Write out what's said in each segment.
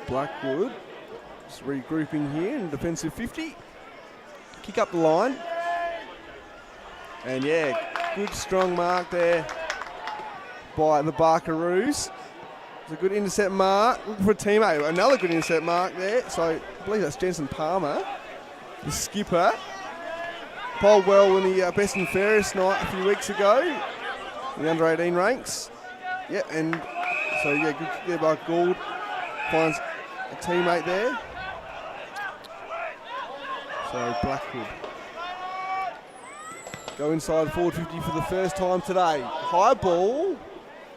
Blackwood. Just regrouping here in defensive 50. Kick up the line. And yeah, good strong mark there by the Barkaroos. It's a good intercept mark. Looking for a teammate. Another good intercept mark there. So I believe that's Jensen Palmer, the skipper. Polled well in the best and fairest night a few weeks ago in the under 18 ranks. Yeah, and so yeah, good there by Gould. Finds a teammate there. So Blackwood go inside forward 50 for the first time today. High ball,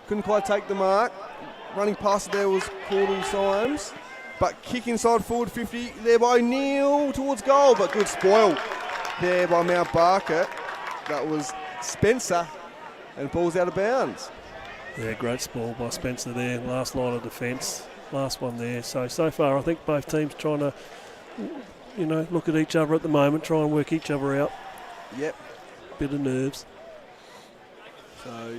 couldn't quite take the mark. Running past it there was Caudle Symes, but kick inside forward 50 there by Neil towards goal, but good spoil there by Mount Barker. That was Spencer, and ball's out of bounds. Yeah, great spoil by Spencer there. Last line of defence, last one there. So far I think both teams trying to, look at each other at the moment, try and work each other out. Yep. Bit of nerves. So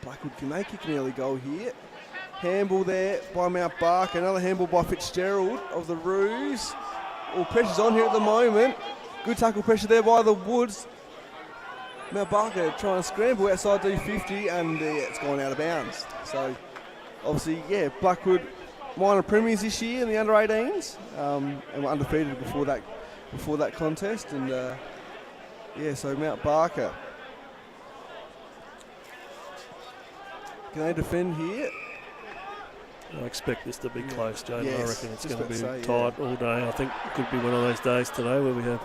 Blackwood, can they kick an early goal here? Handball there by Mount Barker. Another handball by Fitzgerald of the Roos. All pressure's on here at the moment. Good tackle pressure there by the Woods. Mount Barker trying to scramble outside D50 and it's gone out of bounds. So obviously, yeah, Blackwood minor premiers this year in the under 18s and were undefeated before that contest. And so Mount Barker, can they defend here? I expect this to be close, Jane. Yes, I reckon it's going to be say, tight all day. I think it could be one of those days today where we have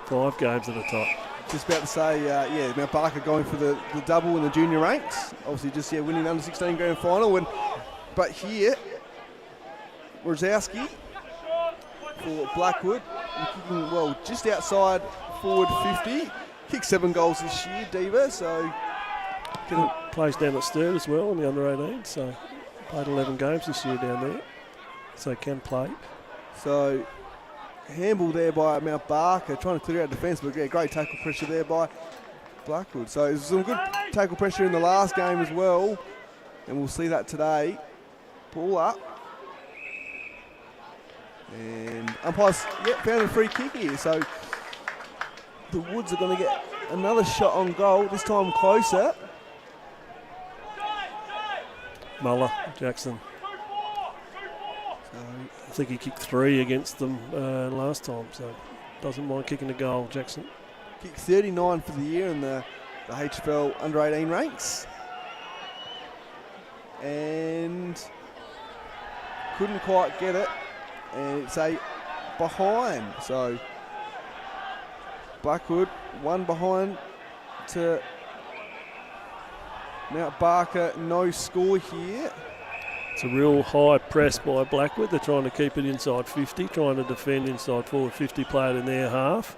5 games that are tight. Just about to say, Mount Barker going for the double in the junior ranks. Obviously just, winning the under-16 grand final. But here, Rosowski for Blackwood. Kicking, just outside forward 50. Kicked 7 goals this year, Diva. So plays down at Sturt as well in the under 18. So played 11 games this year down there. So can play. So handball there by Mount Barker, trying to clear out defence, but great tackle pressure there by Blackwood. So there's some good tackle pressure in the last game as well, and we'll see that today. Pull up. And umpires found a free kick here, so the Woods are going to get another shot on goal, this time closer. Muller, Jackson. I think he kicked 3 against them last time, so doesn't mind kicking a goal, Jackson. Kicked 39 for the year in the HFL under 18 ranks. And couldn't quite get it. And it's a behind. So Blackwood 1 behind to Mount Barker, no score here. It's a real high press by Blackwood. They're trying to keep it inside 50, trying to defend inside forward 50, play it in their half.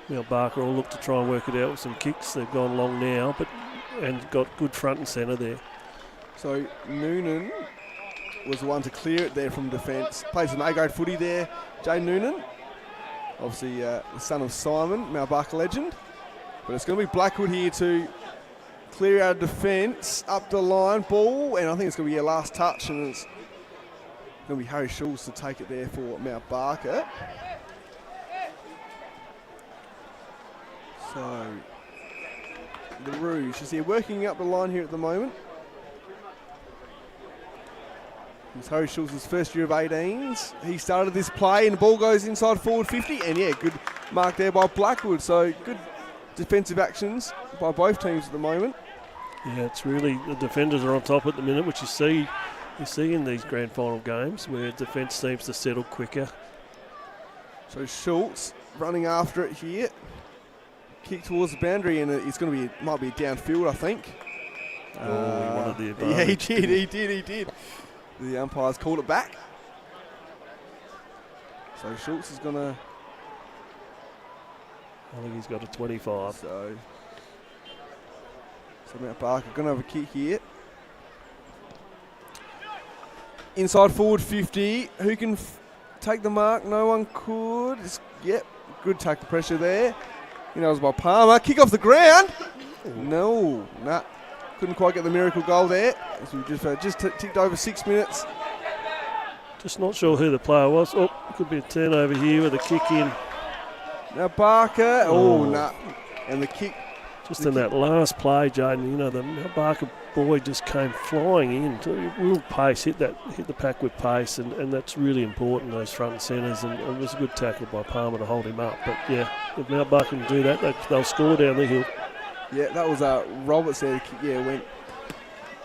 Mount Barker will look to try and work it out with some kicks. They've gone long now, and got good front and centre there. So Noonan was the one to clear it there from defence. Plays some A-grade footy there, Jay Noonan. Obviously the son of Simon, Mount Barker legend. But it's going to be Blackwood here to clear out of defence, up the line, ball, and I think it's going to be a last touch, and it's going to be Harry Schulz to take it there for Mount Barker. So the Rouge is here working up the line here at the moment. It's Harry Schulz's first year of 18s. He started this play and the ball goes inside forward 50, and good mark there by Blackwood. So good defensive actions by both teams at the moment. Yeah, it's really, the defenders are on top at the minute, which you see in these grand final games where defence seems to settle quicker. So Schultz running after it here. Kick towards the boundary, and it's going to be, might be downfield, I think. He wanted the advantage. Yeah, he did. The umpires called it back. So Schultz is going to... I think he's got a 25. So Mount Barker going to have a kick here. Inside forward 50. Who can take the mark? No one could. Good tackle pressure there. It was by Palmer. Kick off the ground. No, couldn't quite get the miracle goal there. As we just ticked over 6 minutes. Just not sure who the player was. Oh, could be a turnover here with a kick in. Now Barker. Oh, no. And the kick. Just in that last play, Jaden, the Barker boy just came flying in. Real pace, hit the pack with pace, and that's really important, those front and centres. And it was a good tackle by Palmer to hold him up. But, yeah, if Mount Barker can do that, they'll score down the hill. Yeah, that was Roberts there.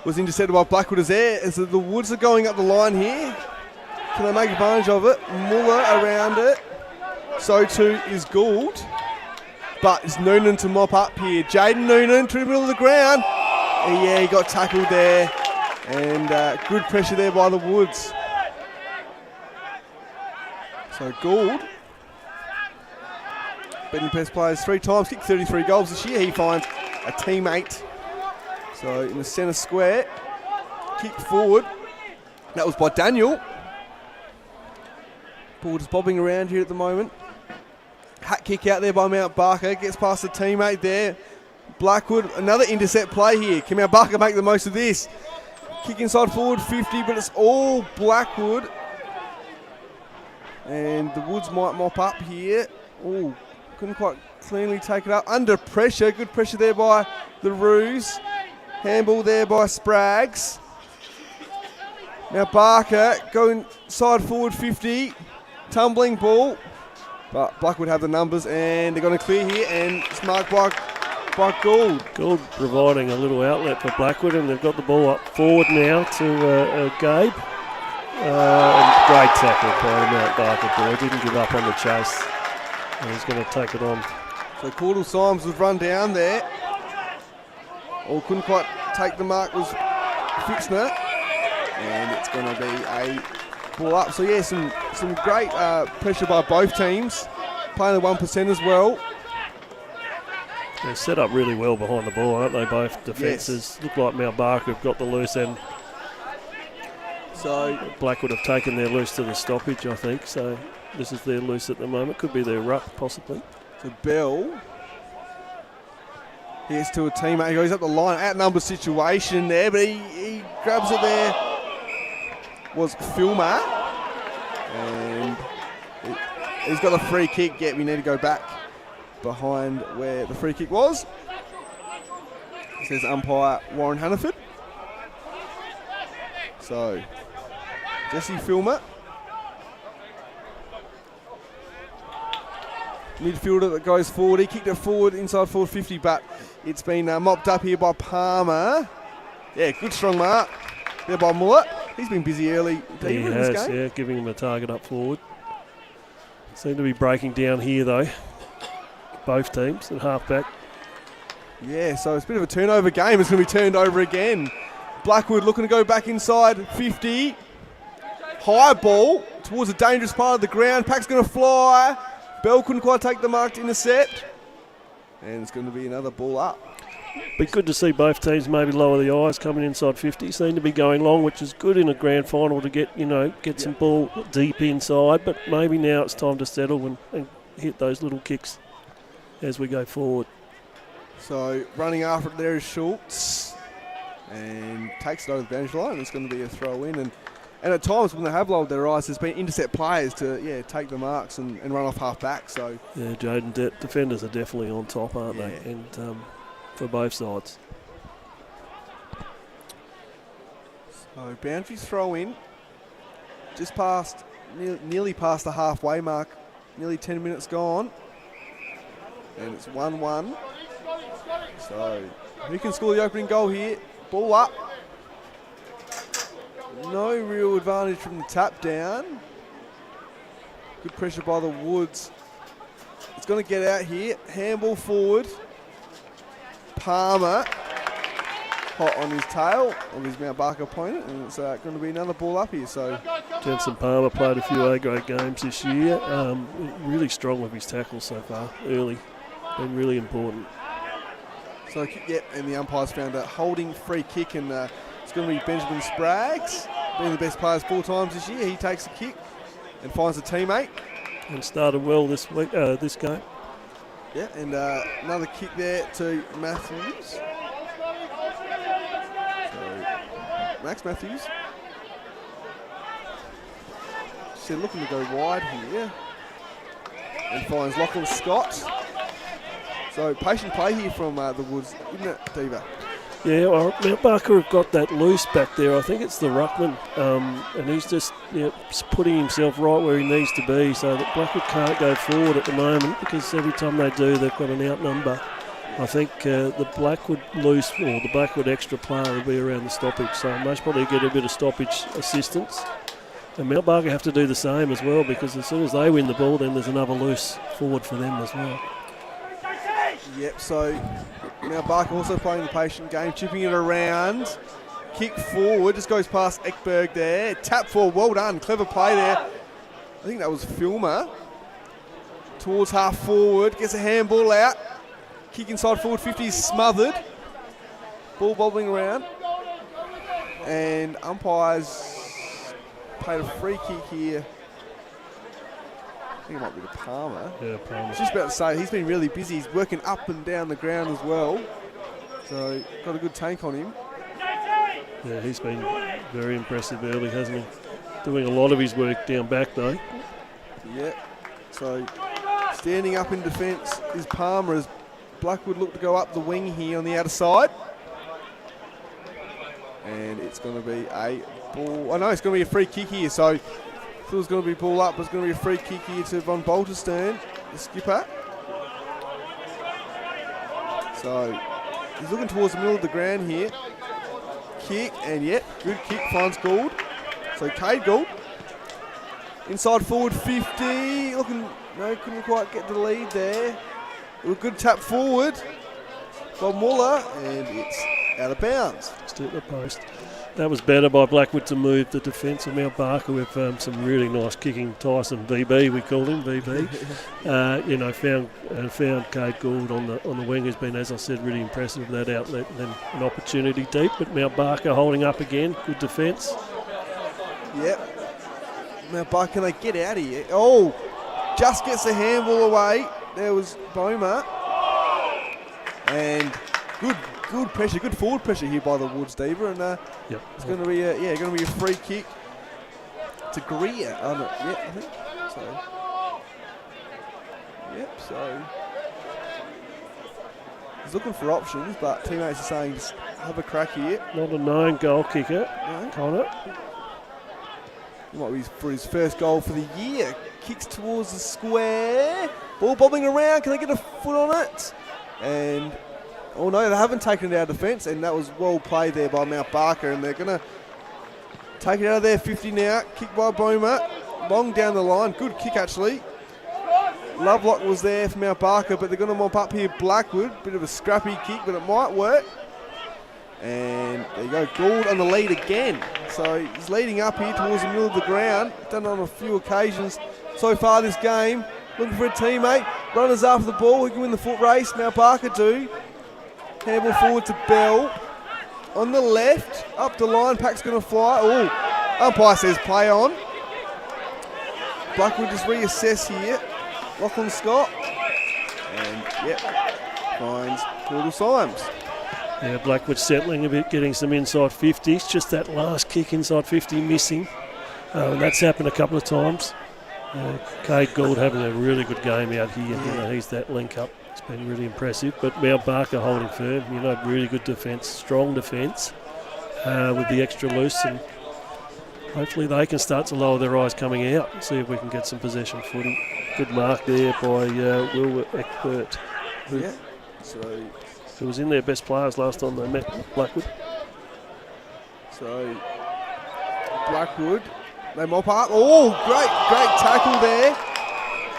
Was intercepted by Blackwood as the Woods are going up the line here. Can they make advantage of it? Muller around it. So too is Gould. But it's Noonan to mop up here. Jaden Noonan to the middle of the ground. And yeah, he got tackled there. And good pressure there by the Woods. So Gould, beating best players 3 times, kicked 33 goals this year. He finds a teammate. So in the centre square, kick forward. That was by Daniel. Ball just bobbing around here at the moment. Hat kick out there by Mount Barker. Gets past the teammate there. Blackwood, another intercept play here. Can Mount Barker make the most of this? Kick inside forward 50, but it's all Blackwood. And the Woods might mop up here. Oh, couldn't quite cleanly take it up. Under pressure. Good pressure there by the Roos. Handball there by Spraggs. Now Barker going side forward 50. Tumbling ball. But Blackwood have the numbers and they're going to clear here, and it's marked by Gould. Gould providing a little outlet for Blackwood, and they've got the ball up forward now to Gabe. Great tackle by the Mount Barker boy. Didn't give up on the chase. And he's going to take it on. So Caudle Symes was run down there. Or couldn't quite take the mark was Fitzner. And it's going to be a ball up. So yeah, some great pressure by both teams. Playing the 1% as well. They're set up really well behind the ball, aren't they? Both defences. Yes. Look like Mount Barker have got the loose end. So Blackwood have taken their loose to the stoppage, I think. So this is their loose at the moment. Could be their ruck, possibly. So Bell. Here's to a teammate. He goes up the line. Outnumber situation there, but he grabs it there. Was Filmer. And he's got a free kick. Yeah, we need to go back behind where the free kick was. Says umpire Warren Hannaford. So Jesse Filmer. Midfielder that goes forward. He kicked it forward inside forward 50, but it's been mopped up here by Palmer. Yeah, good strong mark there by Muller. He's been busy early. He has, this game. Yeah, giving him a target up forward. Seem to be breaking down here though. Both teams at half-back. Yeah, so it's a bit of a turnover game. It's going to be turned over again. Blackwood looking to go back inside 50. High ball towards a dangerous part of the ground. Pack's going to fly. Bell couldn't quite take the mark to intercept. And it's going to be another ball up. Be good to see both teams maybe lower the eyes coming inside 50. Seem to be going long, which is good in a grand final to get some ball deep inside. But maybe now it's time to settle and hit those little kicks as we go forward. So running after it there is Schultz. And takes it over the boundary line. It's going to be a throw in. And at times when they have lowered their eyes, there's been intercept players to take the marks and run off half back. So yeah, Jaden, defenders are definitely on top, aren't they? And for both sides. So boundary throw in, just past, nearly past the halfway mark, nearly 10 minutes gone, and it's 1-1. So who can score the opening goal here? Ball up. No real advantage from the tap down. Good pressure by the Woods. It's going to get out here. Handball forward. Palmer. Hot on his tail of his Mount Barker opponent. And it's going to be another ball up here. So Jensen Palmer played a few A-grade games this year. Really strong with his tackles so far. Early. Been really important. So, and the umpires found a holding free kick, and it's going to be Benjamin Spraggs, being the best players 4 times this year. He takes a kick and finds a teammate. And started well this week, this game. Yeah, and another kick there to Matthews. So, Max Matthews. they're looking to go wide here. And finds Lachlan Scott. So patient play here from the Woods, isn't it, Diva? Yeah, well, Mount Barker have got that loose back there. I think it's the ruckman, and he's just putting himself right where he needs to be, so that Blackwood can't go forward at the moment, because every time they do, they've got an outnumber. I think the Blackwood loose or the Blackwood extra player will be around the stoppage, so most probably get a bit of stoppage assistance. And Mount Barker have to do the same as well, because as soon as they win the ball, then there's another loose forward for them as well. Yep, so now Barker also playing the patient game, chipping it around. Kick forward, just goes past Ekberg there. Tap forward, well done, clever play there. I think that was Filmer. Towards half forward, gets a handball out. Kick inside forward 50 is smothered. Ball bobbling around. And umpires played a free kick here. I think it might be to Palmer. Yeah, Palmer. I was just about to say, he's been really busy. He's working up and down the ground as well. So, got a good tank on him. Yeah, he's been very impressive early, hasn't he? Doing a lot of his work down back, though. Yeah. So, standing up in defence is Palmer as Blackwood look to go up the wing here on the outer side. And it's going to be a ball. I know it's going to be a free kick here, so it was going to be ball up, but it's going to be a free kick here to Von Bolterstern, the skipper. So he's looking towards the middle of the ground here. Kick, and yep, good kick, finds Gould. So Cade Gould. Inside forward 50, looking, no, couldn't quite get the lead there. A good tap forward. Bob Muller, and it's out of bounds. Just hit the post. That was better by Blackwood to move the defence of Mount Barker with some really nice kicking. Tyson VB, we called him VB. Found Cade Gould on the wing, has been, as I said, really impressive with that outlet and then an opportunity deep. But Mount Barker holding up again, good defence. Yep. Mount Barker, can they get out of here? Oh, just gets the handball away. There was Bomer. And good pressure, good forward pressure here by the Woods, Diva, and it's going to be a free kick to Greer. I think so. Yep, so he's looking for options, but teammates are saying just have a crack here. Not a known goal kicker, Connor. It might be for his first goal for the year. Kicks towards the square. Ball bobbing around. Can they get a foot on it? And oh no, they haven't taken it out of defence, and that was well played there by Mount Barker, and they're going to take it out of their 50 now. Kick by Bomer, long down the line, good kick actually. Lovelock was there for Mount Barker, but they're going to mop up here Blackwood. Bit of a scrappy kick, but it might work. And there you go, Gould on the lead again. So he's leading up here towards the middle of the ground. Done it on a few occasions so far this game. Looking for a teammate. Runners after the ball, who can win the foot race. Mount Barker do. Handball forward to Bell. On the left, up the line, Pack's going to fly. Oh, umpire says play on. Blackwood just reassess here. Lachlan Scott. And, yep, finds Caudle Symes. Yeah, Blackwood settling a bit, getting some inside 50s. Just that last kick inside 50 missing. And that's happened a couple of times. Cade Gould having a really good game out here. Yeah. He's that link up. It's been really impressive. But Mount Barker holding firm. Really good defence, strong defence with the extra loose. And hopefully they can start to lower their eyes coming out and see if we can get some possession footy. Good mark there by Will Ekbert. Yeah. So who was in their best players last time they met Blackwood. So Blackwood, they mop up. Oh, great tackle there.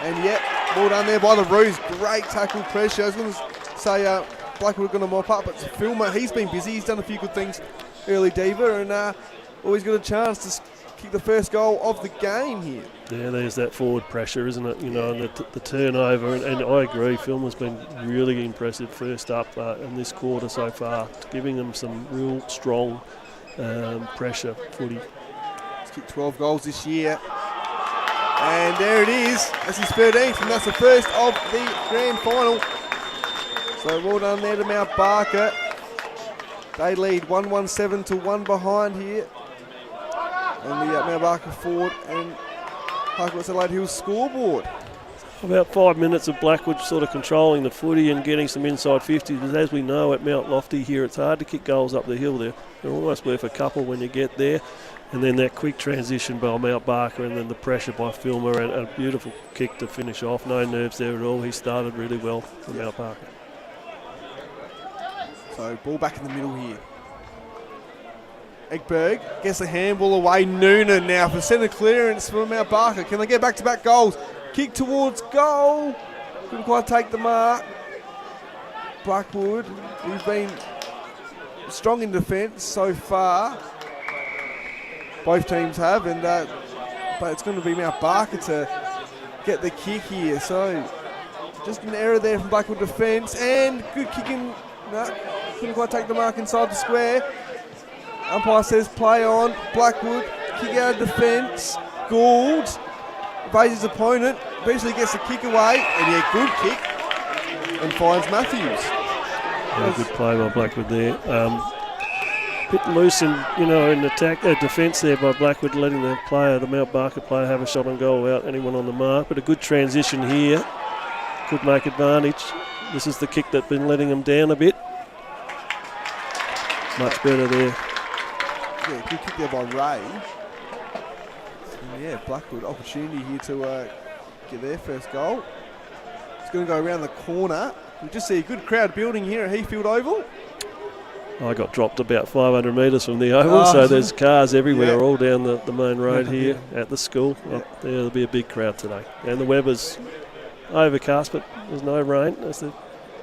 And yet, well done there by the Roos. Great tackle pressure. I was going to say Blackwood are going to mop up, but Filmer, he's been busy. He's done a few good things early, Diva, and always got a chance to kick the first goal of the game here. Yeah, there's that forward pressure, isn't it? And the turnover, and I agree, Filmer's been really impressive first up in this quarter so far, giving them some real strong pressure footy. He's kicked 12 goals this year. And there it is. That's his 13th, and that's the first of the grand final. So well done there to Mount Barker. They lead 1-1-7 to 1 behind here on the Mount Barker forward and Harcourt's Adelaide Hills scoreboard. About 5 minutes of Blackwood sort of controlling the footy and getting some inside 50s. Because as we know at Mount Lofty here, it's hard to kick goals up the hill there. They're almost worth a couple when you get there. And then that quick transition by Mount Barker and then the pressure by Filmer and a beautiful kick to finish off. No nerves there at all. He started really well for Mount Barker. So ball back in the middle here. Egberg gets the handball away. Noonan now for centre clearance for Mount Barker. Can they get back-to-back goals? Kick towards goal. Couldn't quite take the mark. Blackwood, who's been strong in defence so far. Both teams have, and but it's going to be Mount Barker to get the kick here. So just an error there from Blackwood defence, and good kicking. No, couldn't quite take the mark inside the square. Umpire says play on. Blackwood kick out of defence. Gould evades his opponent. Eventually gets the kick away, and good kick, and finds Matthews. Yeah, good play by Blackwood there. Bit loose in attack, defence there by Blackwood, letting the Mount Barker player, have a shot on goal without anyone on the mark. But a good transition here, could make advantage. This is the kick that's been letting them down a bit. Much better there. Yeah, good kick there by Ray. And yeah, Blackwood opportunity here to get their first goal. It's going to go around the corner. We just see a good crowd building here at Heathfield Oval. I got dropped about 500 metres from the oval, so there's cars everywhere, all down the main road here at the school. Yeah. There'll be a big crowd today. And the weather's overcast, but there's no rain as the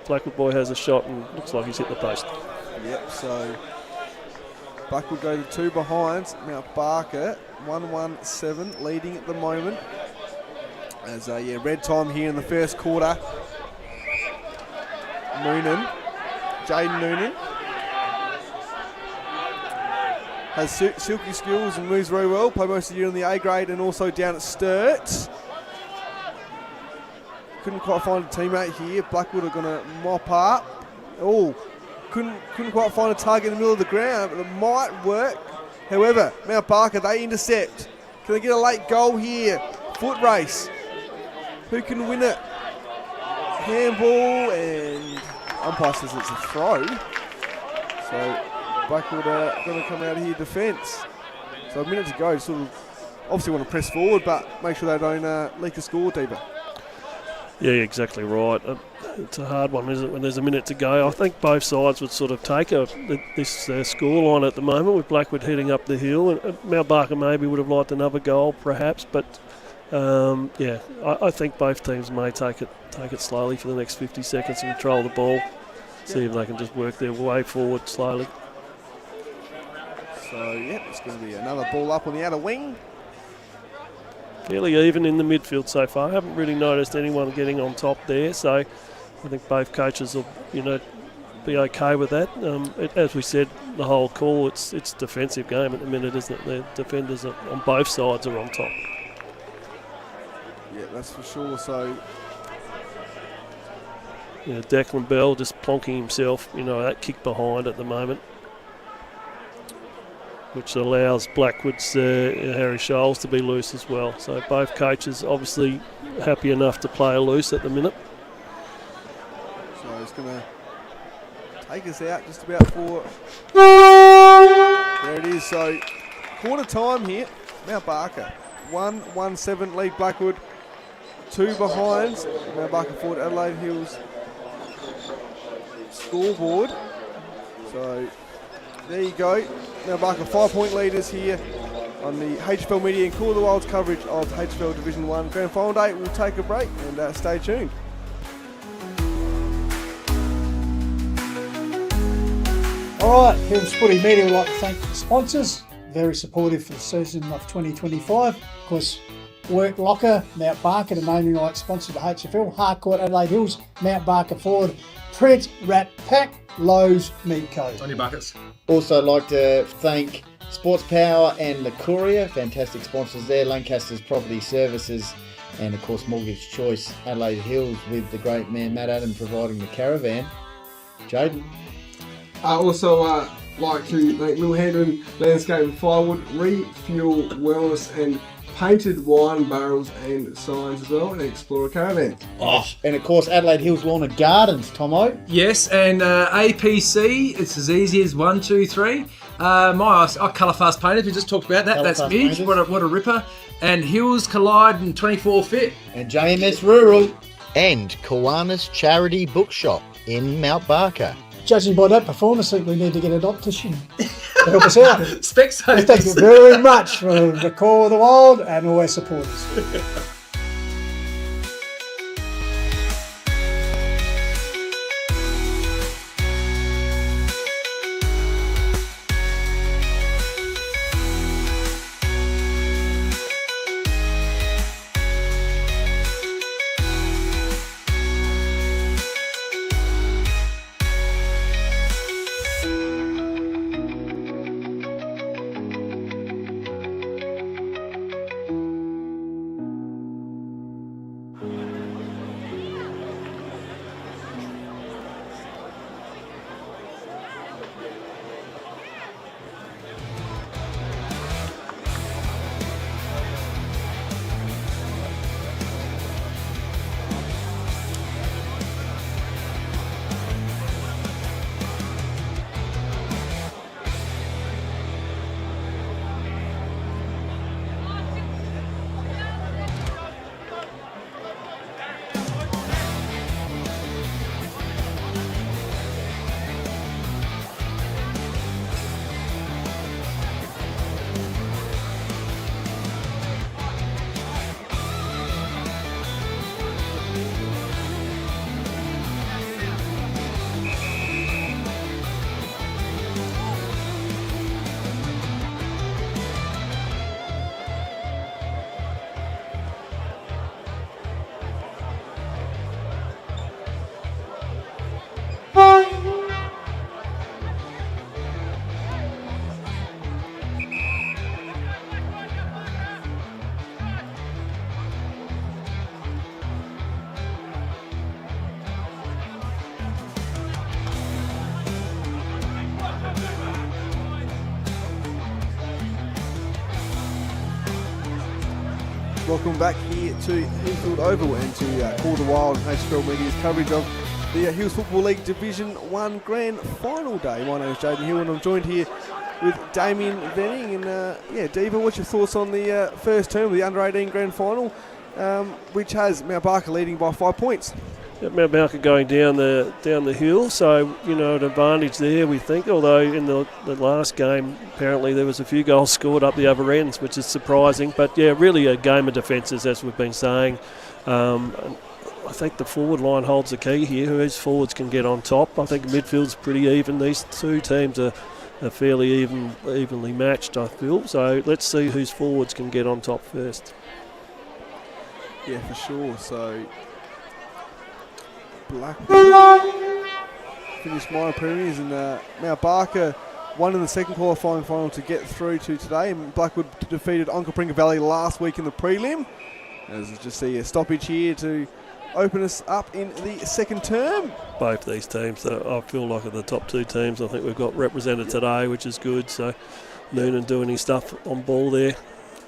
Blackwood boy has a shot and looks like he's hit the post. Yep, so Blackwood go to 2 behinds. Mount Barker 1-1-7 leading at the moment. As red time here in the first quarter. Jaden Noonan has silky skills and moves very well. Played most of the year in the A grade and also down at Sturt. Couldn't quite find a teammate here. Blackwood are going to mop up. Oh, couldn't quite find a target in the middle of the ground, but it might work. However, Mount Barker, they intercept. Can they get a late goal here? Foot race. Who can win it? Handball, and umpire says it's a throw. So Blackwood are going to come out here defence. So a minute to go, sort of obviously want to press forward, but make sure they don't leak the score deeper. Yeah, exactly right. It's a hard one, isn't it, when there's a minute to go. I think both sides would sort of take this scoreline at the moment, with Blackwood heading up the hill. And Mount Barker maybe would have liked another goal, perhaps, but I think both teams may take it slowly for the next 50 seconds and control the ball, see if they can just work their way forward slowly. So, it's going to be another ball up on the outer wing. Fairly even in the midfield so far. I haven't really noticed anyone getting on top there, so I think both coaches will, be okay with that. As we said, the whole call, it's a defensive game at the minute, isn't it? The defenders on both sides are on top. Yeah, that's for sure. So, Declan Bell just plonking himself, that kick behind at the moment, which allows Blackwood's Harry Scholes to be loose as well. So both coaches obviously happy enough to play loose at the minute. So he's going to take us out just about for... There it is. So quarter time here. Mount Barker 1-1-7 lead Blackwood. 2 behinds. Mount Barker forward Adelaide Hills scoreboard. So there you go. Mount Barker 5-point leaders here on the HFL Media and Call the Wild's coverage of HFL Division 1 Grand Final Day. We'll take a break and stay tuned. All right, Hills Footy Media would like to thank the sponsors. Very supportive for the season of 2025. Of course, Work Locker, Mount Barker, the naming rights sponsor to HFL. Harcourt, Adelaide Hills, Mount Barker Ford, Print, Rat Pack, Lowe's, Meat Co. On your buckets. Also like to thank Sports Power and the Courier, fantastic sponsors there, Lancaster's Property Services, and of course Mortgage Choice, Adelaide Hills, with the great man Matt Adam providing the caravan. Jaden. I also like to thank Lil Hendron Landscape and Firewood, Refuel Wellness and painted wine barrels and signs as well in Explorer Caravan. Oh, and of course, Adelaide Hills Lawn and Gardens, Tomo. Yes, and APC, it's as easy as 1, 2, 3. My Colour Fast Painters, we just talked about that. Colour That's Fast Midge, Painters. what a ripper. And Hills Collide and 24 Fit. And JMS Rural. And Kiwanis Charity Bookshop in Mount Barker. Judging by that performance, I think we need to get an optician to help us out. Specsavers. Thank you very much for the call of the wild and all our supporters. Welcome back here to Heathfield Oval and to Call the Wild and HFL Media's coverage of the Hills Football League Division 1 Grand Final Day. My name is Jaden Hill and I'm joined here with Damien Venning. And Diva, what's your thoughts on the first term of the Under-18 Grand Final, which has Mount Barker leading by 5 points? Yep, Mount Barker going down the hill, so an advantage there we think. Although in the last game, apparently there was a few goals scored up the other ends, which is surprising. But yeah, really a game of defences, as we've been saying. I think the forward line holds the key here. Whose forwards can get on top? I think midfield's pretty even. These two teams are fairly evenly matched, I feel. So let's see whose forwards can get on top first. Yeah, for sure. So Blackwood finished minor premiers, and Mount Barker won in the second qualifying final to get through to today. And Blackwood defeated Onkaparinga Valley last week in the prelim. As you just see a stoppage here to open us up in the second term. Both these teams, I feel like, are the top two teams. I think we've got represented today, which is good. So Noonan doing his stuff on ball there.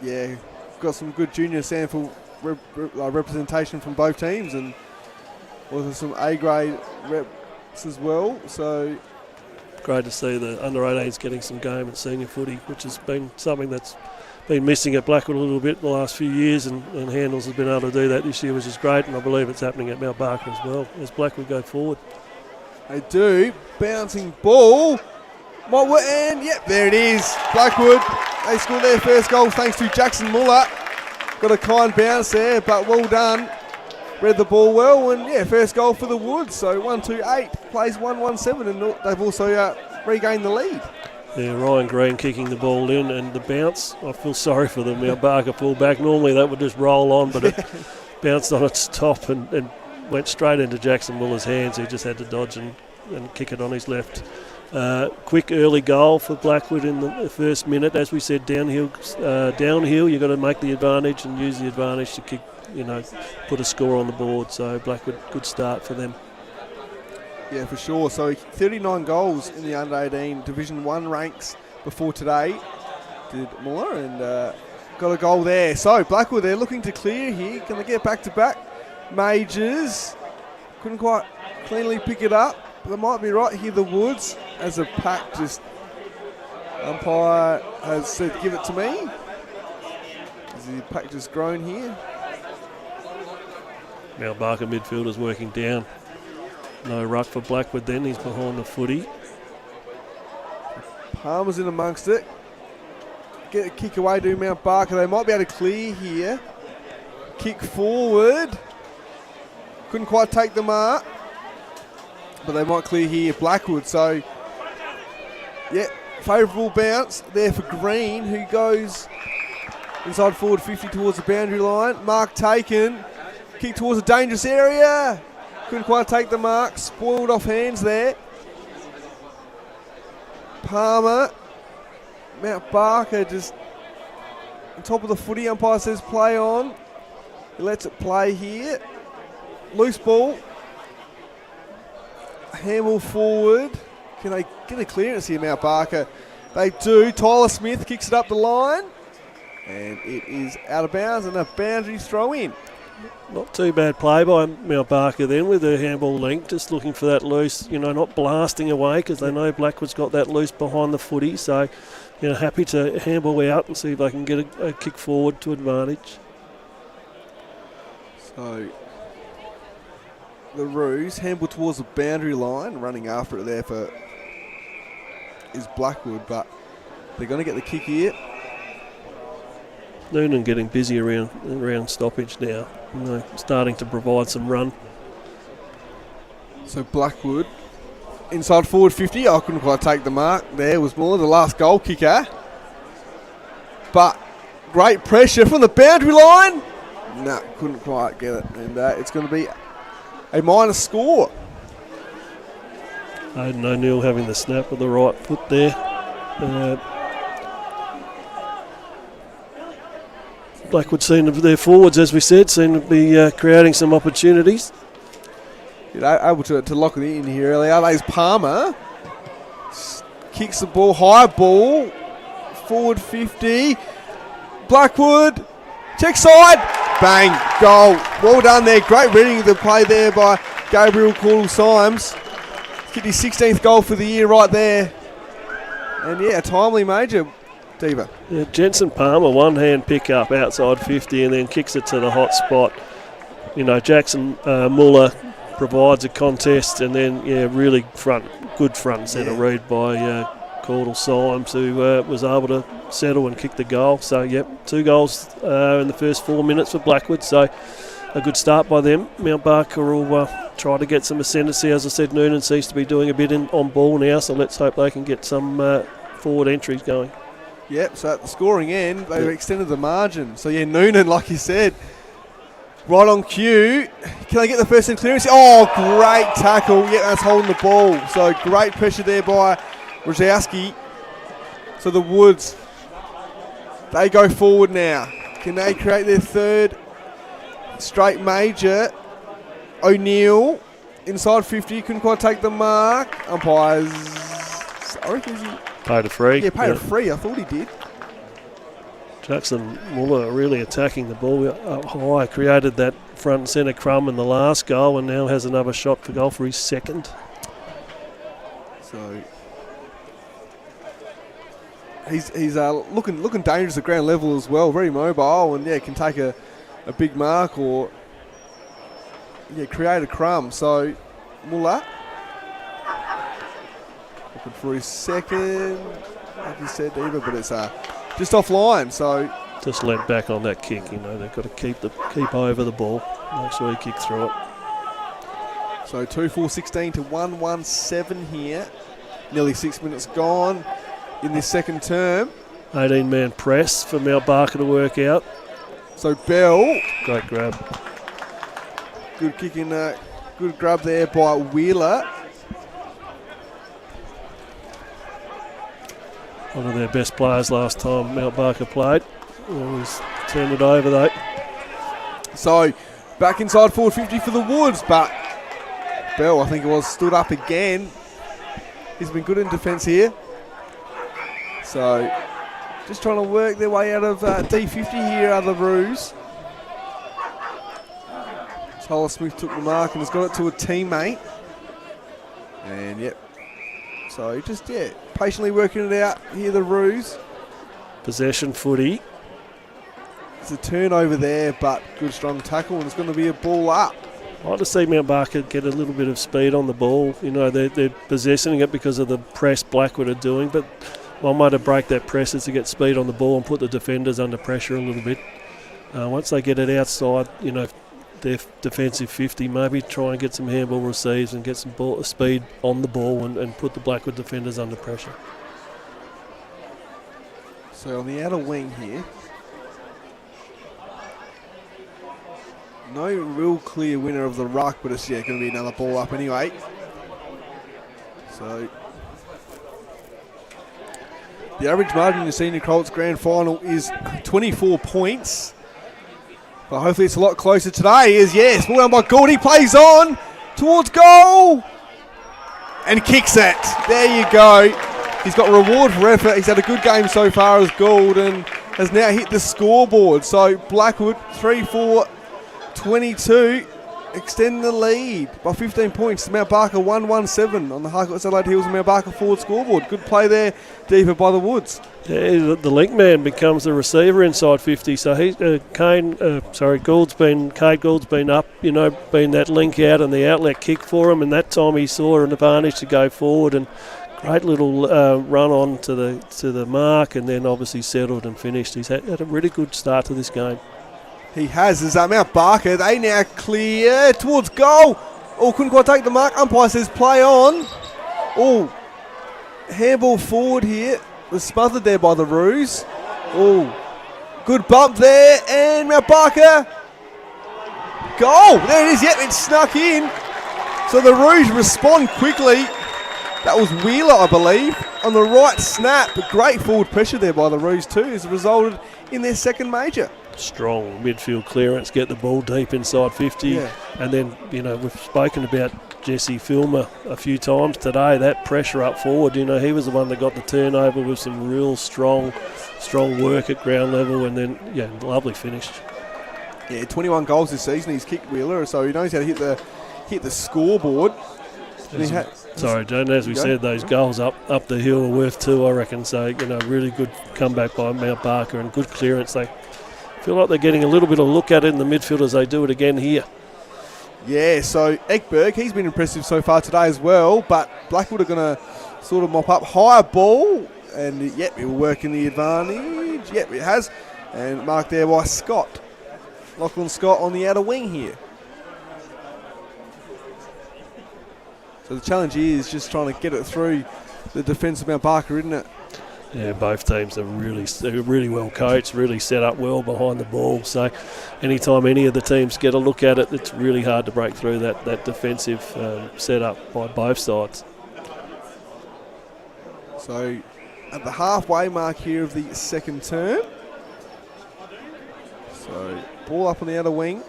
Yeah, got some good junior sample representation from both teams, and also some A-grade reps as well. So great to see the under-18s getting some game at senior footy, which has been something that's been missing at Blackwood a little bit in the last few years, and Handles has been able to do that this year, which is great, and I believe it's happening at Mount Barker as well as Blackwood go forward. They do. Bouncing ball. And yep, there it is. Blackwood, they scored their first goal thanks to Jackson Muller. Got a kind bounce there, but well done. Read the ball well, and yeah, first goal for the Woods. So 1-2-8 plays 1-1-7, and they've also regained the lead. Yeah, Ryan Green kicking the ball in, and the bounce, I feel sorry for the Mount Barker fullback. Normally that would just roll on, but it bounced on its top and went straight into Jackson Muller's hands. He just had to dodge and kick it on his left. Quick early goal for Blackwood in the first minute. As we said, downhill you've got to make the advantage and use the advantage to kick, put a score on the board. So Blackwood, good start for them. Yeah, for sure. So 39 goals in the Under-18 Division 1 ranks before today did Muller, and got a goal there. So Blackwood, they're looking to clear here. Can they get back to back? Majors couldn't quite cleanly pick it up. They might be right here, the Woods, as a pack just umpire has said give it to me. Is the pack just grown here? Now Barker midfielder's working down. No ruck for Blackwood then, he's behind the footy. Palmer's in amongst it. Get a kick away to Mount Barker. They might be able to clear here. Kick forward. Couldn't quite take the mark. But they might clear here. Blackwood. So, yeah, favourable bounce there for Green, who goes inside forward 50 towards the boundary line. Mark taken. Kick towards a dangerous area. Couldn't quite take the mark. Spoiled off hands there. Palmer. Mount Barker just on top of the footy. Umpire says play on. He lets it play here. Loose ball. Handball forward. Can they get a clearance here, Mount Barker? They do. Tyler Smith kicks it up the line. And it is out of bounds and a boundary throw in. Not too bad play by Mount Barker then with the handball link, just looking for that loose, not blasting away because they know Blackwood's got that loose behind the footy. So, happy to handball out and see if they can get a kick forward to advantage. So, the Roos handball towards the boundary line, running after it there is Blackwood, but they're going to get the kick here. Noonan getting busy around stoppage now, starting to provide some run. So Blackwood inside forward 50. I couldn't quite take the mark. There was Muller, the last goal kicker. But great pressure from the boundary line. No, couldn't quite get it. And it's going to be a minor score. Aidan O'Neill having the snap with the right foot there. Blackwood their forwards, as we said, seem to be creating some opportunities. Able to lock it in here earlier. There's Palmer. Kicks the ball, high ball. Forward 50. Blackwood. Check side. Bang. Goal. Well done there. Great reading of the play there by Gabriel Caudle-Symes. Kicked his 16th goal for the year right there. And yeah, a timely major. Diva. Yeah, Jensen Palmer, one-hand pick up outside 50 and then kicks it to the hot spot. Jackson Muller provides a contest and then, really good front and centre read by Caudle-Symes, who was able to settle and kick the goal. So, 2 goals in the first 4 minutes for Blackwood. So, a good start by them. Mount Barker will try to get some ascendancy. As I said, Noonan seems to be doing a bit on ball now, so let's hope they can get some forward entries going. Yep, so at the scoring end, they've extended the margin. So, Noonan, like you said, right on cue. Can they get the first in clearance? Oh, great tackle. Yeah, that's holding the ball. So, great pressure there by Rajowski. So, the Woods, they go forward now. Can they create their third straight major? O'Neill, inside 50, couldn't quite take the mark. Umpires, sorry, paid a free. Yeah, paid a free. I thought he did. Jackson Muller really attacking the ball up high, created that front and centre crumb in the last goal and now has another shot for goal for his second. So he's looking dangerous at ground level as well, very mobile and can take a big mark or create a crumb. So Muller looking for his second, like you said, Eva, but it's just offline. So just let back on that kick. They've got to keep over the ball, make sure he kicks through it. So 2-4-16 to 1-1-7 here. Nearly 6 minutes gone in this second term. 18-man press for Mount Barker to work out. So Bell, great grab. Good kick in, good grab there by Wheeler. One of their best players last time Mount Barker played. Always turned it over though. So back inside forward 50 for the Woods, but Bell, I think it was, stood up again. He's been good in defence here. So just trying to work their way out of D50 here are the Roos. Tyler Smith took the mark and has got it to a teammate. And yep. So just, patiently working it out here, the Roos. Possession footy. It's a turnover there, but good strong tackle, and it's going to be a ball up. I'd like to see Mount Barker get a little bit of speed on the ball. You know, they're possessing it because of the press Blackwood are doing, but one way to break that press is to get speed on the ball and put the defenders under pressure a little bit. Once they get it outside, you know, their defensive 50, maybe try and get some handball receives and get some speed on the ball and put the Blackwood defenders under pressure. So on the outer wing here, no real clear winner of the ruck, but it's going to be another ball up anyway. So the average margin in the Senior Colts Grand Final is 24 points. But hopefully it's a lot closer today. Yes, ball down by Gould. He plays on towards goal and kicks it. There you go. He's got reward for effort. He's had a good game so far as Gould and has now hit the scoreboard. So Blackwood 3-4-22 extend the lead by 15 points. Mount Barker 1-1-7 on the Harcourts Adelaide Hills and Mount Barker forward scoreboard. Good play there, deeper by the Woods. Yeah, the link man becomes the receiver inside 50. So he's Cade Gould's been up, you know, been that link out and the outlet kick for him, and that time he saw an advantage to go forward and great little run on to the mark, and then obviously settled and finished. He's had a really good start to this game. He has. Is Mount Barker. They now clear towards goal. Oh, couldn't quite take the mark. Umpire says play on. Oh, handball forward here. Was smothered there by the Roos. Oh, good bump there. And Mount Barker. Goal. There it is. Yep, it snuck in. So the Roos respond quickly. That was Wheeler, I believe, on the right snap. But great forward pressure there by the Roos too has resulted in their second major. Strong midfield clearance, get the ball deep inside 50. And then, you know, we've spoken about Jesse Filmer a few times today. That pressure up forward, you know, he was the one that got the turnover with some real strong work at ground level, and then, lovely finish. Yeah, 21 goals this season. He's kicked Wheeler, so he knows how to hit the scoreboard. Sorry, Jane, as we said, those goals up the hill are worth two, I reckon. So, you know, really good comeback by Mount Barker and good clearance. They feel like they're getting a little bit of look at it in the midfield as they do it again here. Yeah, so Ekberg, he's been impressive so far today as well, but Blackwood are going to sort of mop up. Higher ball, and it will work in the advantage. Yep, it has. And marked there by Scott. Lachlan Scott on the outer wing here. So the challenge is just trying to get it through the defence of Mount Barker, isn't it? Yeah, both teams are really well coached, really set up well behind the ball. So anytime any of the teams get a look at it, it's really hard to break through that defensive setup by both sides. So at the halfway mark here of the second term. So ball up on the outer wing.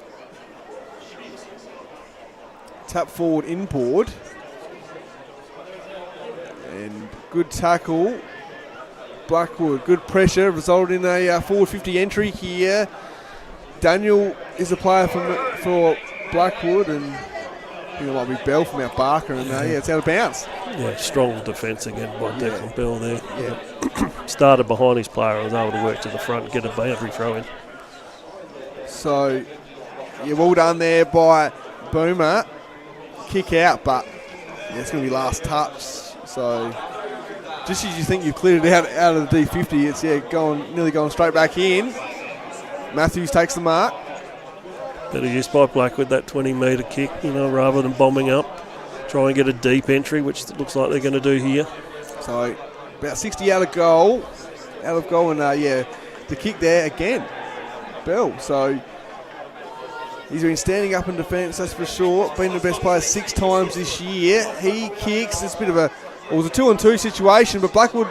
Tap forward inboard. And good tackle. Blackwood, good pressure, resulted in a forward 50 entry here. Daniel is the player for Blackwood, and I think it might be Bell from Mount Barker, and it's out of bounds. Yeah, strong defence again by Declan Bell there. Yeah. Started behind his player and was able to work to the front and get a boundary throw in. So, well done there by Boomer. Kick out, but it's going to be last touch. So, just as you think you've cleared it out of the D50, it's nearly going straight back in. Matthews takes the mark. Better use by Blackwood, that 20-metre kick, rather than bombing up. Try and get a deep entry, which it looks like they're going to do here. So, about 60 out of goal, and the kick there again. Bell. So, he's been standing up in defence, that's for sure. Been the best player 6 times this year. He kicks. It's a bit of it was a 2-on-2 situation, but Blackwood,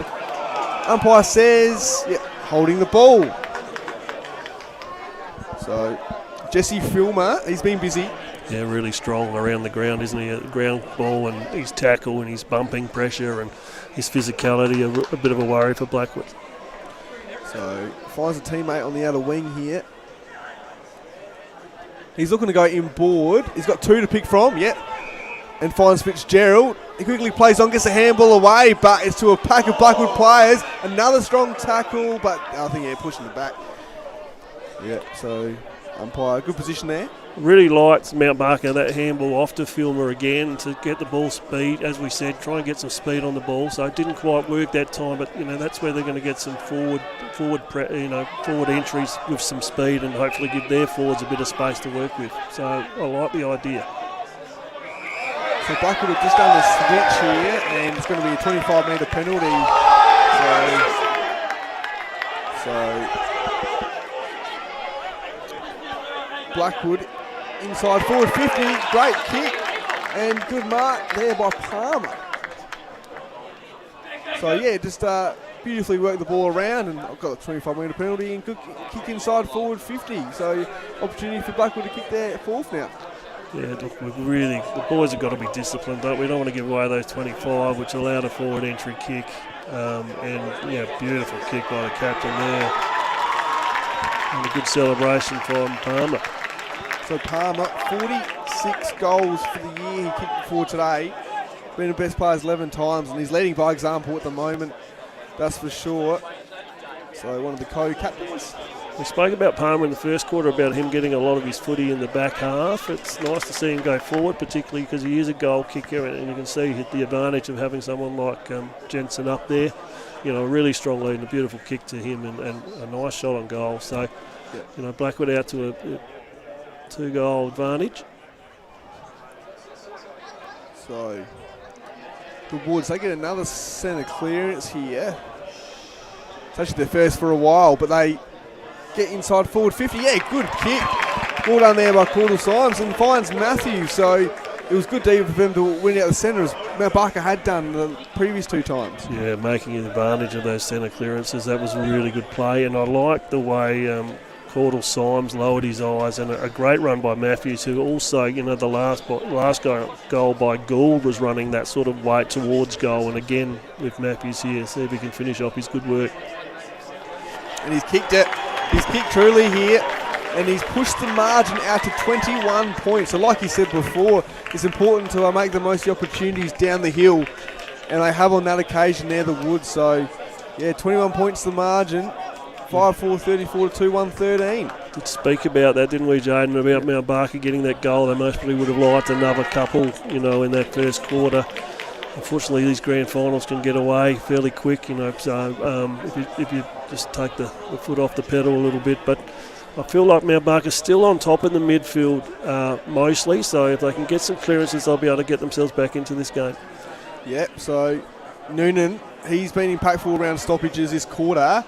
umpire says, holding the ball. So, Jesse Filmer, he's been busy. Yeah, really strong around the ground, isn't he? Ground ball and his tackle and his bumping pressure and his physicality, a bit of a worry for Blackwood. So finds a teammate on the outer wing here. He's looking to go inboard. He's got 2 to pick from, yep. And finds Fitzgerald. He quickly plays on, gets a handball away, but it's to a pack of Blackwood players. Another strong tackle, but I think, pushing it back. Yeah, so umpire, good position there. Really liked Mount Barker that handball off to Filmer again to get the ball speed, as we said, try and get some speed on the ball. So it didn't quite work that time, but that's where they're going to get some forward entries with some speed and hopefully give their forwards a bit of space to work with. So I like the idea. So Blackwood have just done the switch here, and it's going to be a 25-metre penalty. So Blackwood inside forward 50, great kick and good mark there by Palmer. So yeah, just beautifully worked the ball around, and I've got a 25-metre penalty and good kick inside forward 50. So opportunity for Blackwood to kick their fourth now. Yeah, look, the boys have got to be disciplined, don't we? Don't want to give away those 25, which allowed a forward entry kick. Beautiful kick by the captain there. And a good celebration from Palmer. So Palmer, 46 goals for the year he kicked for today. Been the best players 11 times, and he's leading by example at the moment, that's for sure. So one of the co-captains. We spoke about Palmer in the first quarter, about him getting a lot of his footy in the back half. It's nice to see him go forward, particularly because he is a goal kicker, and you can see the advantage of having someone like Jensen up there. A really strong lead and a beautiful kick to him, and a nice shot on goal. So, Blackwood out to a 2-goal advantage. So the Woods, they get another centre clearance here. It's actually their first for a while, but they get inside forward 50. Yeah, good kick. Well done there by Caudle Symes, and finds Matthews. So it was good for them to win out the centre, as Mount Barker had done the previous 2 times. Yeah, making advantage of those centre clearances. That was a really good play, and I like the way Caudle Symes lowered his eyes, and a great run by Matthews, who also, the last goal by Gould was running that sort of weight towards goal, and again with Matthews here, see if he can finish off his good work. And he's kicked it. He's kicked truly here, and he's pushed the margin out to 21 points. So like he said before, it's important to make the most of the opportunities down the hill, and they have on that occasion there, the Woods. So yeah, 21 points the margin. 5-4-34 to 2-1-13. Did speak about that, didn't we, Jaden, about Mount Barker getting that goal. They most probably would have liked another couple, in that first quarter. Unfortunately, these grand finals can get away fairly quick, so if you just take the foot off the pedal a little bit. But I feel like Mount Barker's still on top in the midfield mostly, so if they can get some clearances, they'll be able to get themselves back into this game. Yep, so Noonan, he's been impactful around stoppages this quarter.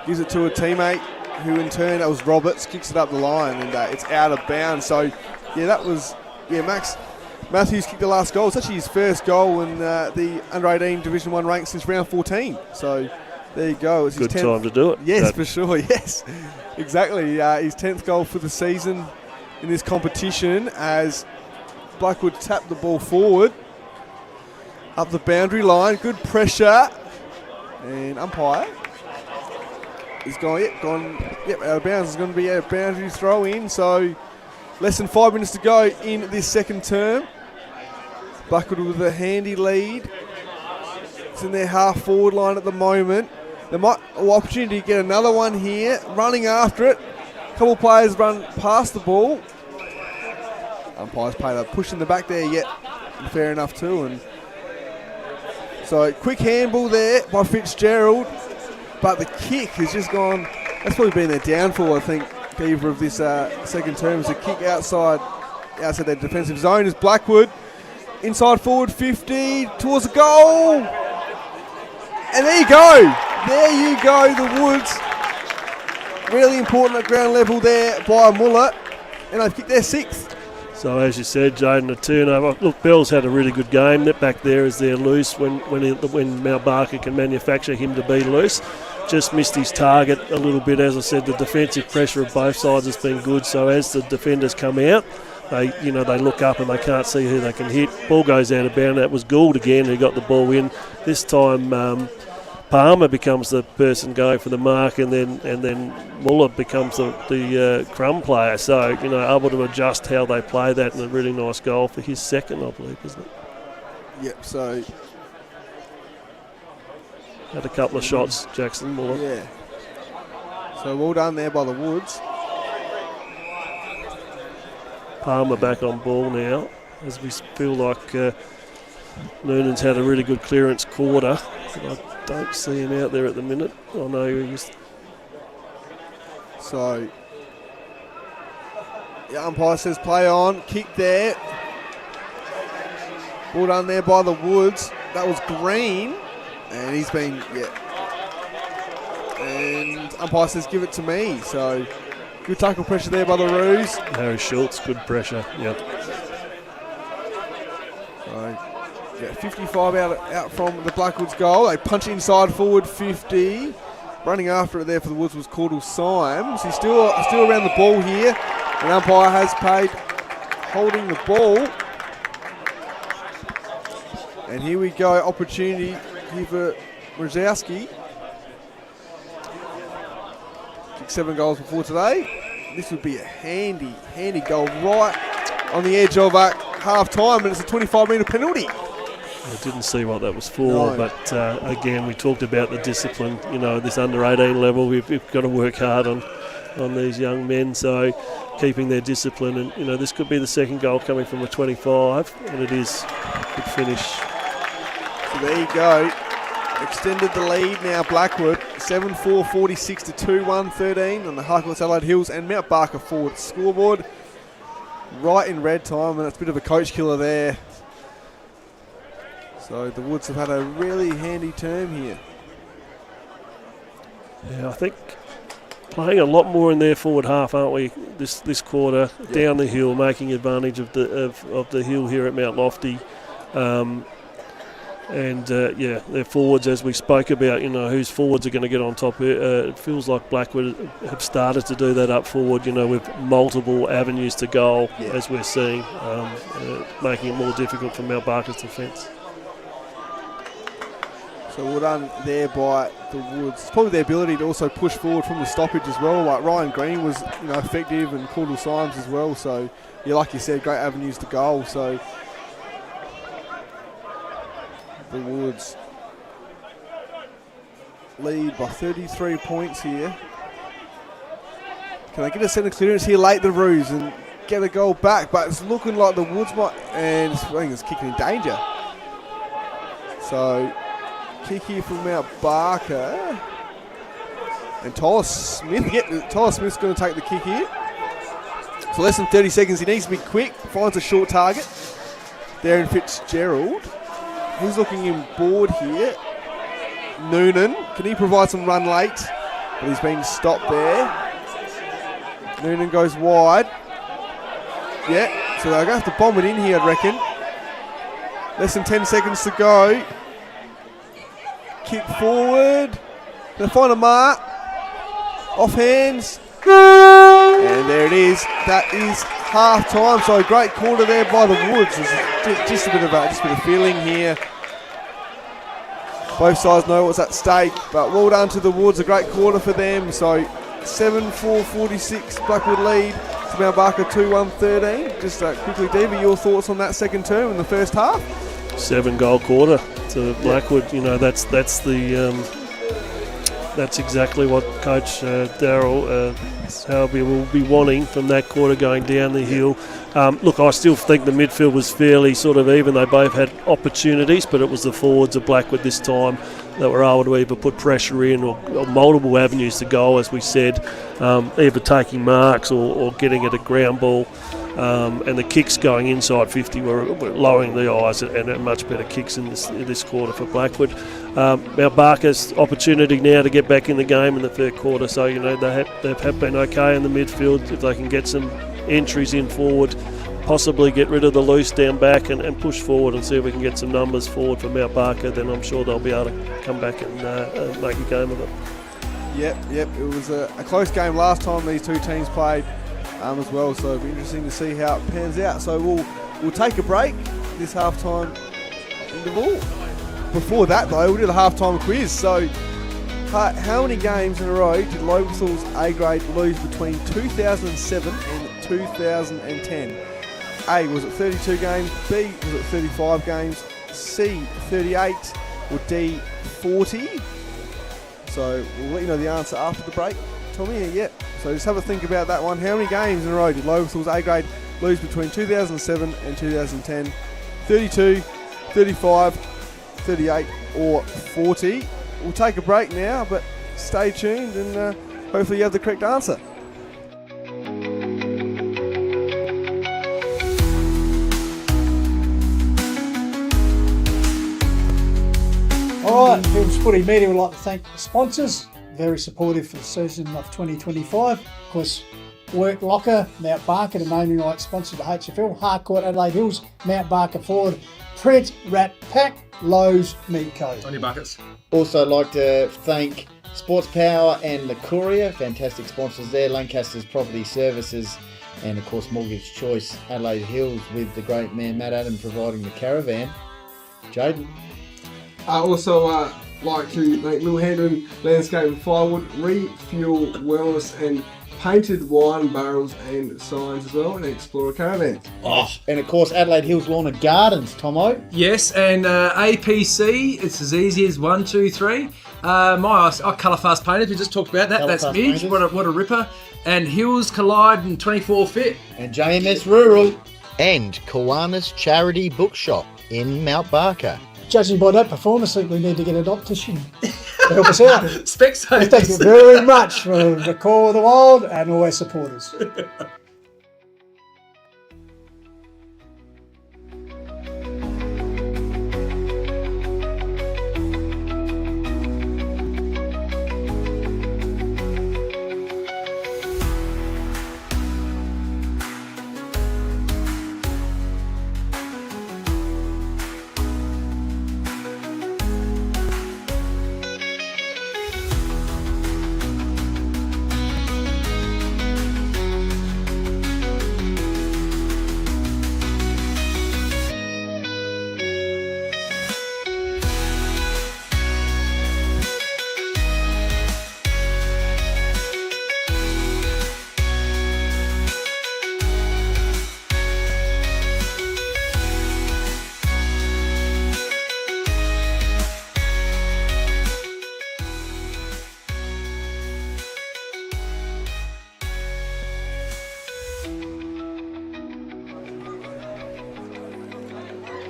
Gives it to a teammate who in turn, that was Roberts, kicks it up the line, and it's out of bounds. So, Matthews kicked the last goal. It's actually his first goal in the under-18 Division 1 ranks since round 14. So, there you go. It's good his 10th. Time to do it. Yes, for sure, yes. Exactly. His 10th goal for the season in this competition, as Blackwood tapped the ball forward up the boundary line. Good pressure. And umpire is gone out of bounds. It's going to be a boundary throw in. So less than 5 minutes to go in this second term. Blackwood with a handy lead. It's in their half forward line at the moment. There might an opportunity to get another one here. Running after it. A couple of players run past the ball. Umpire's paid a push in the back there yet. Fair enough too. And so quick handball there by Fitzgerald. But the kick has just gone, that's probably been their downfall, I think, either of this second term, is a kick outside their defensive zone is Blackwood. Inside forward 50, towards the goal. And there you go. There you go, the Woods. Really important at ground level there by Muller. And they've kicked their 6th. So as you said, Jaden, a turnover. Look, Bell's had a really good game. That back there is they're loose when Mount Barker can manufacture him to be loose. Just missed his target a little bit. As I said, the defensive pressure of both sides has been good. So as the defenders come out, they look up and they can't see who they can hit. Ball goes out of bounds. That was Gould again who got the ball in. This time Palmer becomes the person going for the mark, and then Muller becomes the crumb player. So, able to adjust how they play that, and a really nice goal for his second, I believe, isn't it? Yep, so... Had a couple of shots, Jackson Muller. Yeah. So well done there by the Woods. Palmer back on ball now, as we feel like Noonan's had a really good clearance quarter. I don't see him out there at the minute. I know he's... So, the umpire says play on, kick there. Well done there by the Woods. That was Green, and he's been, And umpire says give it to me. So, good tackle pressure there by the Roos. Harry Schultz, good pressure, yep. So, 55 out from the Blackwoods goal. They punch inside forward 50. Running after it there for the Woods was Caudle Symes. He's still around the ball here. And umpire has paid holding the ball. And here we go, opportunity here for Rajowski. Kicked 7 goals before today. This would be a handy goal right on the edge of half time, and it's a 25-metre penalty. I didn't see what that was for, but again, we talked about the discipline. This under-18 level, we've got to work hard on these young men. So keeping their discipline, and this could be the second goal coming from a 25, and it is. Good finish. So there you go. Extended the lead now, Blackwood 7-4, 46 to 2-1, 13 on the Harcourts Adelaide Hills and Mount Barker forward scoreboard. Right in red time, and it's a bit of a coach killer there. So the Woods have had a really handy term here. Yeah, I think playing a lot more in their forward half, aren't we? This quarter, down the hill, making advantage of the hill here at Mount Lofty, their forwards, as we spoke about, whose forwards are going to get on top. It feels like Blackwood have started to do that up forward, with multiple avenues to goal, as we're seeing, making it more difficult for Mount Barker's defence. So well done there by the Woods. It's probably their ability to also push forward from the stoppage as well. Like Ryan Green was, effective, and Caudle Symes as well. So, like you said, great avenues to goal. So the Woods lead by 33 points here. Can they get a centre clearance here late, the Roos, and get a goal back? But it's looking like the Woods might, and I think it's kicking in danger. So kick here from Mount Barker. And Tyler Smith. Tyler Smith's going to take the kick here. So less than 30 seconds. He needs to be quick. Finds a short target. Darren Fitzgerald. He's looking in board here. Noonan. Can he provide some run late? But he's been stopped there. Noonan goes wide. Yeah. So they're going to have to bomb it in here, I reckon. Less than 10 seconds to go. Kick forward. Gonna find a mark. Off hands. And there it is. That is half time. So a great quarter there by the Woods. It's just a bit of feeling here. Both sides know what's at stake, but well done to the Woods. A great quarter for them. So 7-4, 46 Blackwood lead to Mount Barker 2-1, 13. Just quickly, Devi, your thoughts on that second term in the first half? 7-goal quarter to Blackwood. That's exactly what Coach Darryl Selby will be wanting from that quarter going down the hill. Look, I still think the midfield was fairly sort of even. They both had opportunities, but it was the forwards of Blackwood this time that were able to either put pressure in or multiple avenues to goal, as we said, either taking marks or getting at a ground ball. And the kicks going inside 50 were lowering the eyes, and much better kicks in this quarter for Blackwood. Mount Barker's opportunity now to get back in the game in the third quarter, so they have been okay in the midfield. If they can get some entries in forward, possibly get rid of the loose down back and push forward and see if we can get some numbers forward for Mount Barker, then I'm sure they'll be able to come back and make a game of it. Yep. It was a close game last time these two teams played as well, so it'll be interesting to see how it pans out. So we'll take a break this halftime interval, before that though, we did a halftime quiz. So, how many games in a row did Lobalsall's A grade lose between 2007 and 2010? A, was it 32 games? B, was it 35 games? C, 38? Or D, 40? So we'll let you know the answer after the break. Tommy, yeah. So just have a think about that one. How many games in a row did Lobalsall's A grade lose between 2007 and 2010? 32, 35, 38 or 40? We'll take a break now, but stay tuned and hopefully you have the correct answer. Alright, Heathfield Footy Media would like to thank the sponsors, very supportive for the season of 2025. Of course, Work Locker, Mount Barker, the naming rights sponsor of the HFL, Harcourt, Adelaide Hills, Mount Barker Ford, Print, Rat Pack, Lowe's, Meat Co. On your buckets. Also like to thank Sports Power and the Courier, fantastic sponsors there, Lancaster's Property Services, and of course Mortgage Choice, Adelaide Hills, with the great man Matt Adam providing the caravan. Jaden. I also like to thank Little Handling Landscape and Firewood, Refuel Wellness and painted wine barrels and signs as well, and Explorer Caravan. And of course Adelaide Hills Lawn and Gardens, Tomo. Yes, and APC, it's as easy as 1, 2, 3. My colour fast painted, we just talked about that. That's Colour-fast Midge, painters. what a ripper. And Hills Collide and 24 Fit. And JMS Rural. And Kiwanis Charity Bookshop in Mount Barker. Judging by that performance, I think we need to get an optician to help us out. Specsavers. Thank you very much for the call of the wild and all our supporters.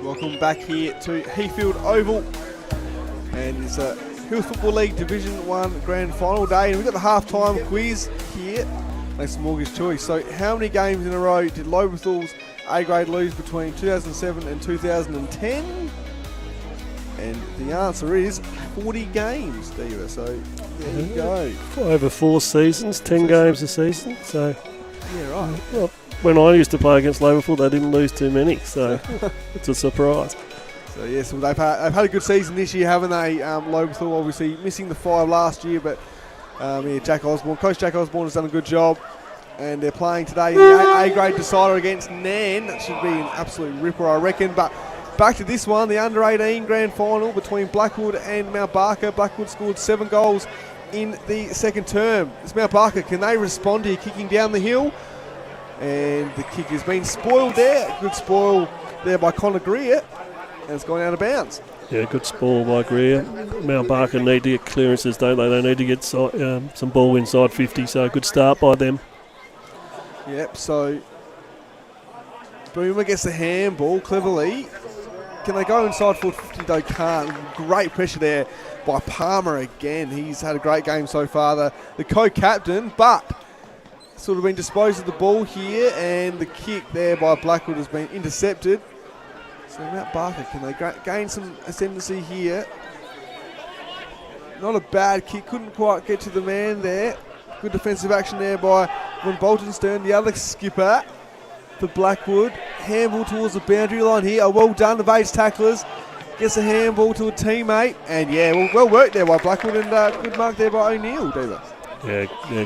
Welcome back here to Heathfield Oval, and it's a Hills Football League Division 1 Grand Final day, and we've got the half-time quiz here thanks to Mortgage Choice. So how many games in a row did Lobalsall's A grade lose between 2007 and 2010? And the answer is 40 games, Diva. So there you go. Over 4 seasons, 10 games a season. So Yeah, right. well, when I used to play against Lobalsall, they didn't lose too many. So it's a surprise. So yes, well, they've had a good season this year, haven't they? Lobalsall obviously missing the 5 last year, but Coach Jack Osborne has done a good job, and they're playing today in the A grade decider against Nairne. That should be an absolute ripper, I reckon. But back to this one, the under-18 grand final between Blackwood and Mount Barker. Blackwood scored 7 goals in the second term. It's Mount Barker. Can they respond here, kicking down the hill? And the kick has been spoiled there. Good spoil there by Connor Greer, and it's gone out of bounds. Yeah, good spoil by Greer. Mount Barker need to get clearances, don't they? They need to get some ball inside 50, so good start by them. Yep, so Boomer gets the handball cleverly. Can they go inside 50? They can't. Great pressure there by Palmer again. He's had a great game so far, the co-captain, but sort of been disposed of the ball here, and the kick there by Blackwood has been intercepted. So Mount Barker, can they gain some ascendancy here? Not a bad kick, couldn't quite get to the man there. Good defensive action there by Von Boltonstern, the other skipper for Blackwood. Handball towards the boundary line here. Oh, well done, the base tacklers. Gets a handball to a teammate, and yeah, well worked there by Blackwood, and good mark there by O'Neill, Diva. Yeah,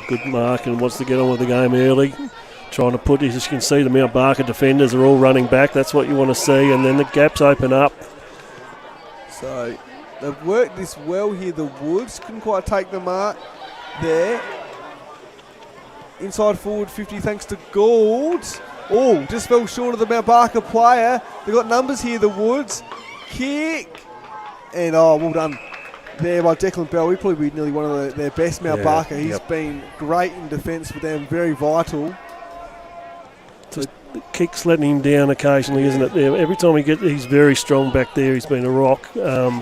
good mark, and wants to get on with the game early. Trying to put, as you can see, the Mount Barker defenders are all running back. That's what you want to see, and then the gaps open up. So they've worked this well here, the Woods. Couldn't quite take the mark there. Inside forward 50 thanks to Gould. Oh, just fell short of the Mount Barker player. They've got numbers here, the Woods. Kick. And well done there by Declan Bell. He'd probably be nearly one of their best, Mount Barker. He's been great in defence for them, very vital. Just the kick's letting him down occasionally, isn't it? Every time he's very strong back there. He's been a rock.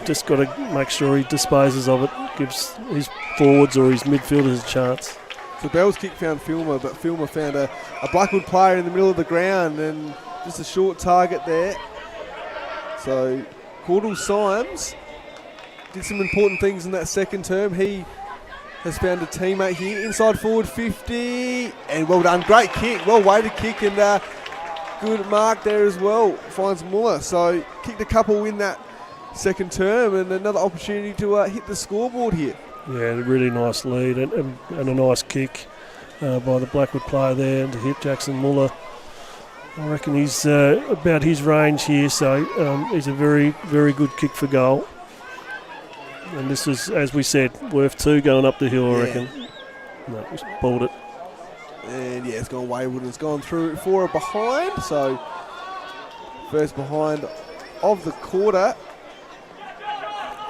Just got to make sure he disposes of it, gives his forwards or his midfielders a chance. So Bell's kick found Filmer, but Filmer found a Blackwood player in the middle of the ground and just a short target there. So Caudle Symes did some important things in that second term. He has found a teammate here. Inside forward 50. And well done. Great kick. Well weighted kick and good mark there as well. Finds Muller. So kicked a couple in that second term and another opportunity to hit the scoreboard here. Yeah, a really nice lead and a nice kick by the Blackwood player there to hit Jackson Muller. I reckon he's about his range here, so he's a very, very good kick for goal. And this is, as we said, worth 2 going up the hill, I reckon. No, just balled it. And it's gone wayward and it's gone through for a behind. So first behind of the quarter.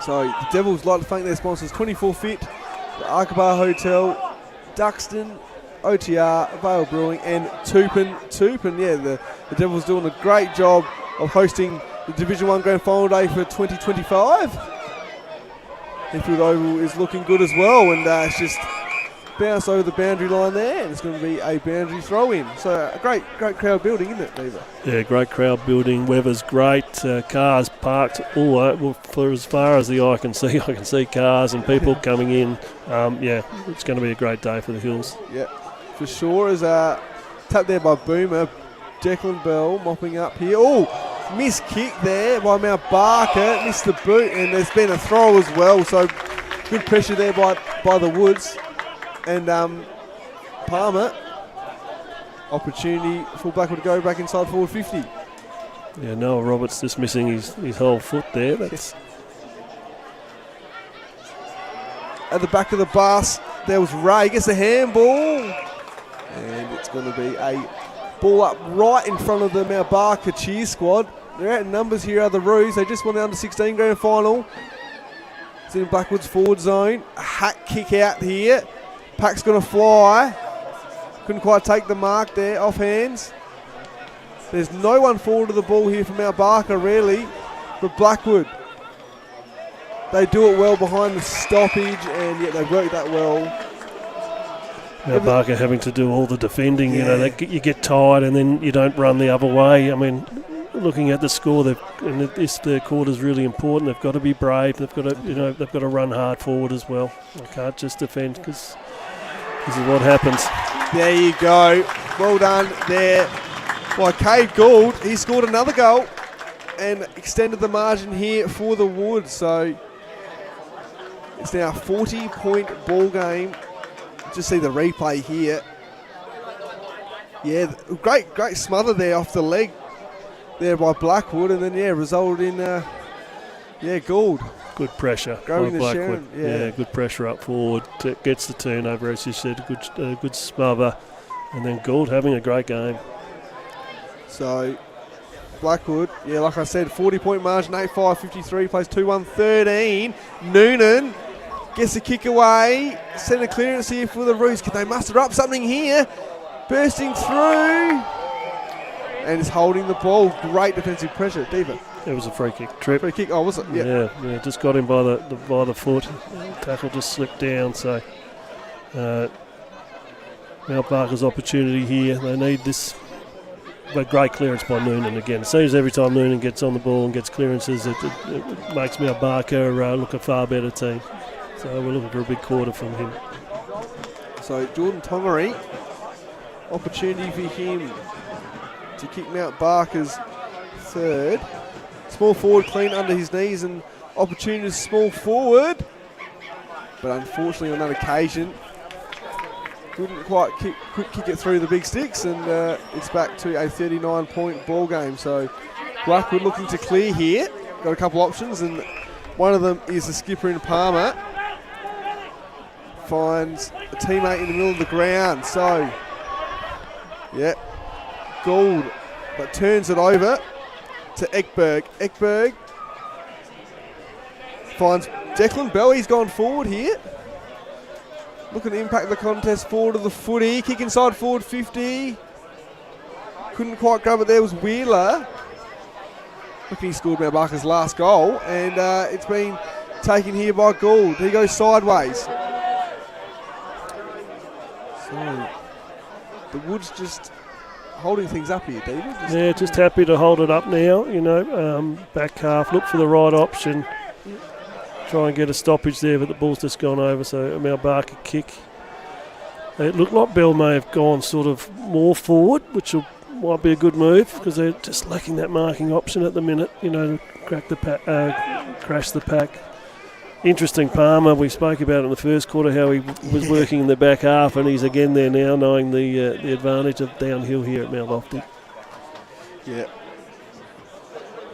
So the Devils like to thank their sponsors, 24 Fit, the Arkabar Hotel, Duxton, OTR, Vale Brewing and Tupin. Yeah, the Devils doing a great job of hosting the Division 1 Grand Final Day for 2025. Heathfield Oval is looking good as well and it's just bounced over the boundary line there and it's going to be a boundary throw in. So a great crowd building, isn't it, Beaver? Yeah, great crowd building. Weather's great. Cars parked all over. For as far as the eye can see, I can see cars and people coming in. It's going to be a great day for the Hills. Yeah, for sure. As tap there by Boomer. Declan Bell mopping up here. Oh! Missed kick there by Mount Barker, missed the boot, and there's been a throw as well. So good pressure there by the Woods and Palmer. Opportunity for Blackwood to go back inside forward 50. Yeah, Noah Roberts just missing his whole foot there. That's at the back of the bus. There was Ray, gets a handball, and it's going to be a ball up right in front of the Mount Barker cheer squad. They're out in numbers here, are the Roos. They just won the under-16 grand final. It's in Blackwood's forward zone. A hack kick out here. Pack's going to fly. Couldn't quite take the mark there, off hands. There's no one forward of the ball here for Mount Barker, really. But Blackwood, they do it well behind the stoppage, and they work that well. Mount Barker having to do all the defending, you get tired and then you don't run the other way. I mean, looking at the score, the quarter's really important. They've got to be brave. They've got to run hard forward as well. They can't just defend because this is what happens. There you go. Well done there by Cade Gould. He scored another goal and extended the margin here for the Woods. So it's now a 40-point ball game. Just see the replay here. Yeah, great smother there off the leg there by Blackwood, and then resulted in Gould. Good pressure by Blackwood. Good pressure up forward. Gets the turnover, as you said. Good smother, and then Gould having a great game. So Blackwood, like I said, 40-point margin, 8-5-53, plays 2-1-13. Noonan gets the kick away. Centre clearance here for the Roos. Can they muster up something here? Bursting through. And is holding the ball. Great defensive pressure. Diva. It was a free kick. Trip. Free kick. Oh, was it? Yeah. Just got him by the foot. Tackle just slipped down. So Mount Barker's opportunity here. They need this. But great clearance by Noonan again. It seems every time Noonan gets on the ball and gets clearances, it makes Mount Barker look a far better team. So we're looking for a big quarter from him. So Jordan Tongery, opportunity for him to kick Mount Barker's third. Small forward clean under his knees and opportunity to small forward. But unfortunately on that occasion, couldn't quite kick it through the big sticks, and it's back to a 39-point ball game. So Blackwood looking to clear here. Got a couple options, and One of them is the skipper in Palmer. Finds a teammate in the middle of the ground. So, yeah, Gould, but turns it over to Ekberg. Ekberg finds Declan Bell. He's gone forward here. Looking to impact the contest forward of the footy. Kick inside forward 50. Couldn't quite grab it there. Was Wheeler. Looking, he scored Mount Barker's last goal. And it's been taken here by Gould. He goes sideways. So the Woods just holding things up here, David. Just happy to hold it up now. Back half. Look for the right option. Try and get a stoppage there, but the ball's just gone over, so a Mount Barker kick. It looked like Bell may have gone sort of more forward, which might be a good move because they're just lacking that marking option at the minute, to crash the pack. Interesting Palmer, we spoke about in the first quarter how he was working in the back half, and he's again there now knowing the advantage of downhill here at Mount Lofty. Yeah.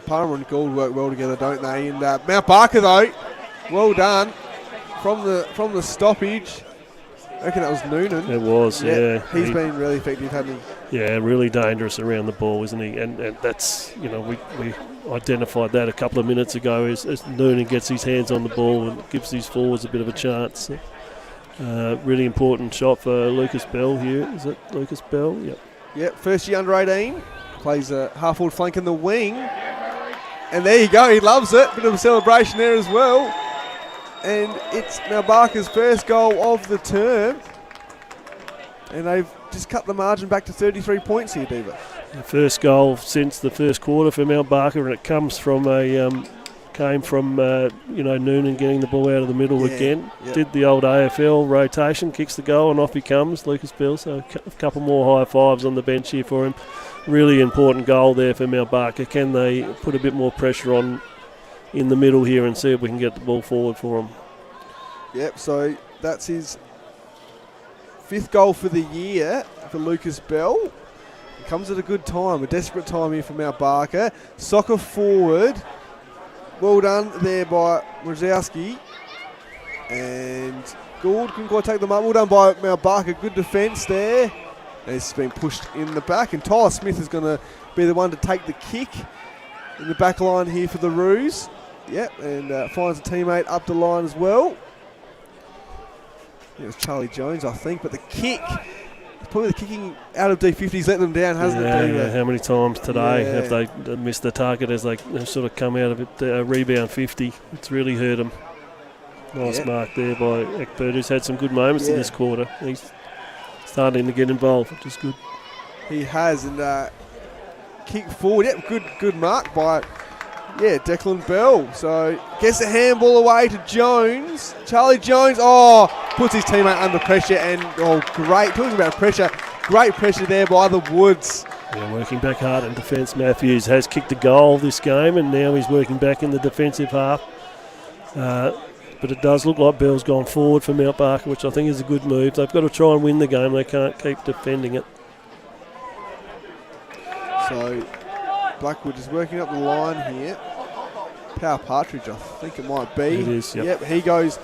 Palmer and Gould work well together, don't they? And Mount Barker, though, well done from the stoppage. I reckon that was Noonan. It was, yeah. He's been really effective, hasn't he? Yeah, really dangerous around the ball, isn't he? And that's, we identified that a couple of minutes ago as Noonan gets his hands on the ball and gives these forwards a bit of a chance. Really important shot for Lucas Bell here. Is it Lucas Bell? Yep. Yep, first year under 18. Plays a half-forward flank in the wing. And there you go, he loves it. Bit of a celebration there as well. And it's Mount Barker's first goal of the term. And they've just cut the margin back to 33 points here, Diva. The first goal since the first quarter for Mount Barker, and it comes from Noonan getting the ball out of the middle again. Yep. Did the old AFL rotation, kicks the goal, and off he comes, Lucas Bell. So a couple more high fives on the bench here for him. Really important goal there for Mount Barker. Can they put a bit more pressure on in the middle here and see if we can get the ball forward for him? Yep, so that's his 5th goal for the year for Lucas Bell. It comes at a good time, a desperate time here for Mount Barker. Soccer forward. Well done there by Mrozowski. And Gould couldn't quite take them up. Well done by Mount Barker. Good defence there. And it's been pushed in the back. And Tyler Smith is going to be the one to take the kick in the back line here for the Roos. Yep, and finds a teammate up the line as well. It was Charlie Jones, I think, but the kick, probably the kicking out of D50's let them down, hasn't it? Yeah, how many times today have they missed the target as they sort of come out of it, rebound 50? It's really hurt them. Nice mark there by Ekberg, who's had some good moments in this quarter. He's starting to get involved, which is good. He has, and kick forward. Yep, good mark by Declan Bell. So gets the handball away to Jones. Charlie Jones, puts his teammate under pressure, and great. Talking about pressure, great pressure there by the Woods. Yeah, working back hard in defence. Matthews has kicked a goal this game, and now he's working back in the defensive half. But it does look like Bell's gone forward for Mount Barker, which I think is a good move. They've got to try and win the game. They can't keep defending it. So Blackwood is working up the line here. Power Partridge, I think it might be. It is, yep. He goes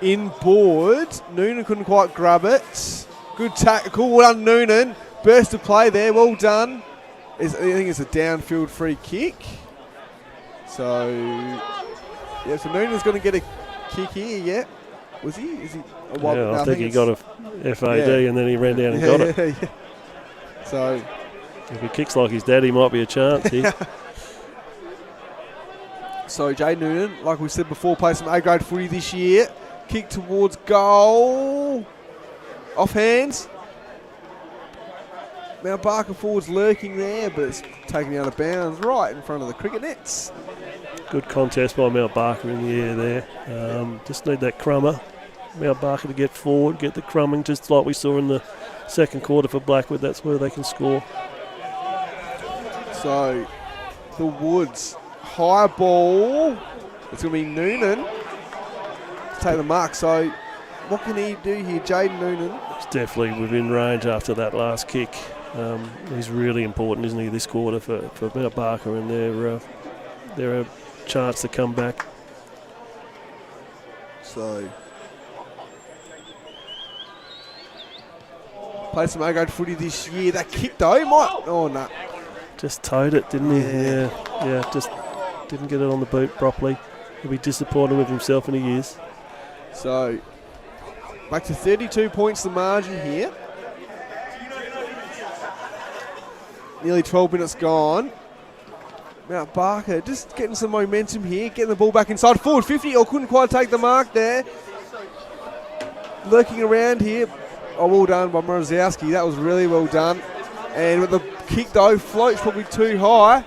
inboard. Noonan couldn't quite grab it. Good tackle. Well done, Noonan. Burst of play there. Well done. I think it's a downfield free kick. So Noonan's going to get a kick here, Was he? Is he? I think he got a FAD and then he ran down and got it. Yeah. So if he kicks like his dad, he might be a chance here. So Jay Noonan, like we said before, plays some A-grade footy this year. Kick towards goal. Off hands. Mount Barker forwards lurking there, but it's taken out of bounds right in front of the cricket nets. Good contest by Mount Barker in the air there. Just need that crummer. Mount Barker to get forward, get the crumbing, just like we saw in the second quarter for Blackwood. That's where they can score. So the Woods, high ball. It's going to be Noonan to take the mark. So what can he do here, Jaden Noonan? He's definitely within range after that last kick. He's really important, isn't he, this quarter for Mount Barker and their chance to come back. So played some A-grade footy this year. That kick though might. Oh no. Just towed it, didn't he? Yeah. Just didn't get it on the boot properly. He'll be disappointed with himself, and he is. So back to 32 points the margin here. Nearly 12 minutes gone. Mount Barker just getting some momentum here, getting the ball back inside. Forward 50, or couldn't quite take the mark there. Lurking around here. Oh, well done by Morozowski. That was really well done. And with the kick though, floats probably too high.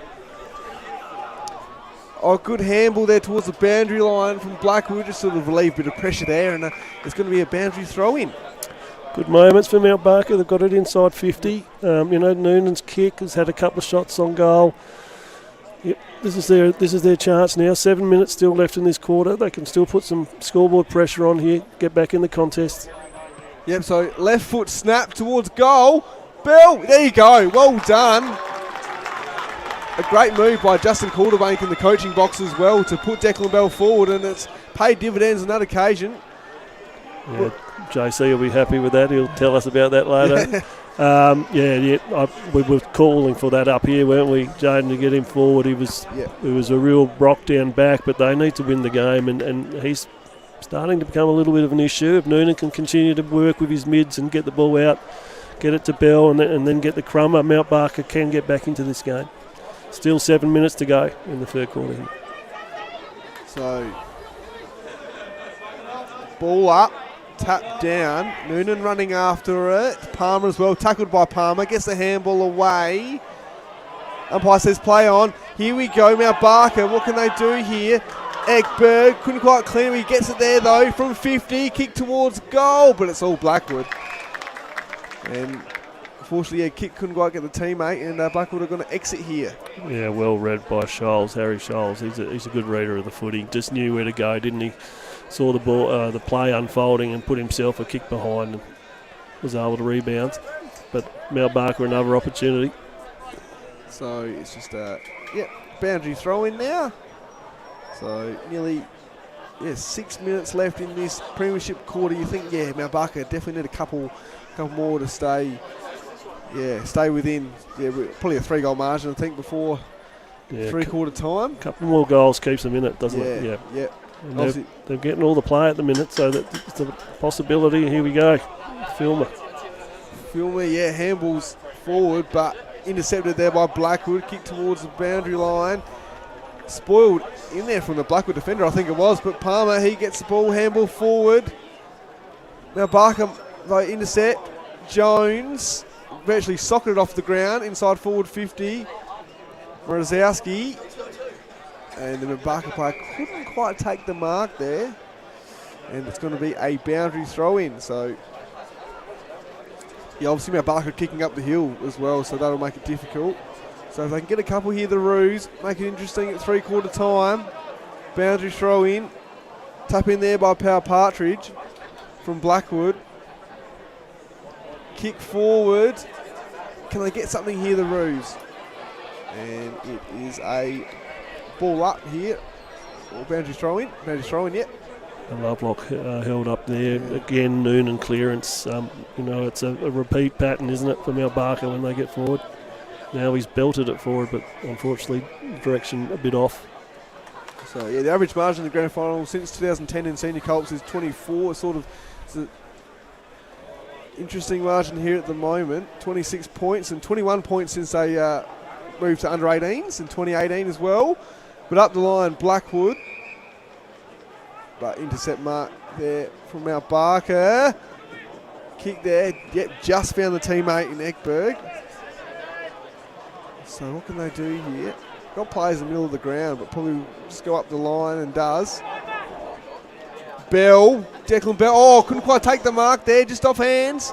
Oh, good handball there towards the boundary line from Blackwood, just sort of relieve a bit of pressure there, and it's going to be a boundary throw in. Good moments for Mount Barker. They've got it inside 50. Noonan's kick has had a couple of shots on goal. Yep, this is their chance now. 7 minutes still left in this quarter. They can still put some scoreboard pressure on here, get back in the contest. Yep, so left foot snap towards goal. Bell, there you go. Well done. A great move by Justin Calderbank in the coaching box as well to put Declan Bell forward, and it's paid dividends on that occasion. Yeah, JC will be happy with that. He'll tell us about that later. We were calling for that up here, weren't we, Jaden, to get him forward. It was a real rock down back, but they need to win the game, and he's starting to become a little bit of an issue. If Noonan can continue to work with his mids and get the ball out, get it to Bell, and then get the crumb up, Mount Barker can get back into this game. Still 7 minutes to go in the third quarter here. So, ball up, tap down. Noonan running after it. Palmer as well, tackled by Palmer. Gets the handball away. Umpire says play on. Here we go, Mount Barker. What can they do here? Ekberg couldn't quite clear. He gets it there though from 50. Kick towards goal, but it's all Blackwood. And unfortunately, kick couldn't quite get the teammate, and Blackwood are going to exit here. Yeah, well read by Scholes, Harry Scholes. He's a good reader of the footy. Just knew where to go, didn't he? Saw the ball, the play unfolding, and put himself a kick behind, and was able to rebound. But Mount Barker another opportunity. So it's just boundary throw in now. So nearly 6 minutes left in this premiership quarter. You think Mount Barker definitely need a couple more to stay within. Probably a 3-goal margin, I think, before three-quarter time. A couple more goals keeps them in it, doesn't it? Yeah. They're getting all the play at the minute, so it's a possibility. Here we go. Filmer, handballs forward, but intercepted there by Blackwood. Kick towards the boundary line. Spoiled in there from the Blackwood defender, I think it was, but Palmer, he gets the ball, handball forward. Now Barker, they intercept. Jones virtually socketed off the ground inside forward 50. Morozowski, and the Barker player couldn't quite take the mark there, and it's going to be a boundary throw in. So obviously Mount Barker kicking up the hill as well, so that'll make it difficult. So if they can get a couple here, the Roos, make it interesting at three-quarter time. Boundary throw in. Tap in there by Power Partridge from Blackwood. Kick forward. Can they get something here, the Roos? And it is a ball up here. Or boundary throw in, yeah. Lovelock held up there. Again, Noonan clearance. It's a repeat pattern, isn't it, for Mount Barker when they get forward. Now he's belted it forward, but unfortunately, direction a bit off. So, the average margin in the grand final since 2010 in senior Colts is 24. It's an interesting margin here at the moment. 26 points and 21 points since they moved to under 18s in 2018 as well. But up the line, Blackwood. But intercept mark there from Mount Barker. Kick there. Just found the teammate in Ekberg. So what can they do here? Got players in the middle of the ground, but probably just go up the line and does. Bell, Declan Bell. Oh, couldn't quite take the mark there, just off hands.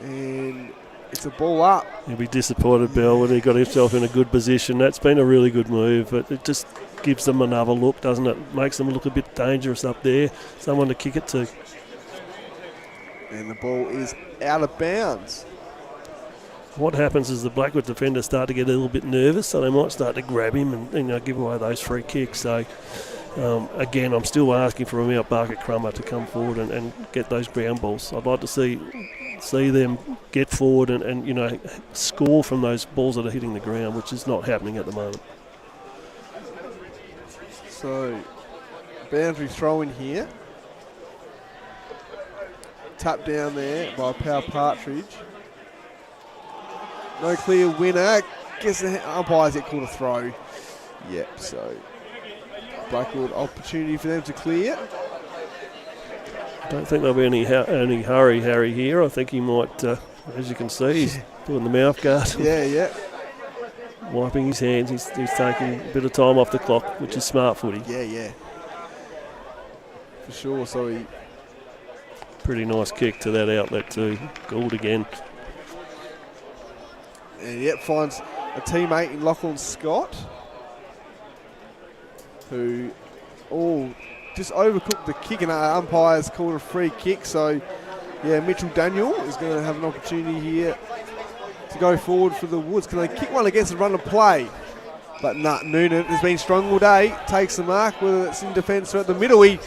And it's a ball up. He'll be disappointed, Bell, when he got himself in a good position. That's been a really good move, but it just gives them another look, doesn't it? Makes them look a bit dangerous up there. Someone to kick it to. And the ball is out of bounds. What happens is the Blackwood defenders start to get a little bit nervous, so they might start to grab him and give away those free kicks. So Again, I'm still asking for a Mount Barker crummer to come forward and get those ground balls. I'd like to see them get forward and score from those balls that are hitting the ground, which is not happening at the moment. So, boundary throw in here. Tap down there by Power Partridge. No clear winner. Guess the umpires get called a throw. Yep, so Blackwood opportunity for them to clear. I don't think there'll be any hurry, Harry, here. I think he might, as you can see, he's doing the mouth guard. Yeah. Wiping his hands. He's taking a bit of time off the clock, which is smart footy. Yeah. For sure, so he... Pretty nice kick to that outlet too. Gould again. And finds a teammate in Lachlan Scott, who just overcooked the kick, and our umpires called a free kick. So, Mitchell Daniel is going to have an opportunity here to go forward for the Woods. Can they kick one against the run of play? But Noonan has been strong all day. Takes the mark, whether it's in defence or at the middle. A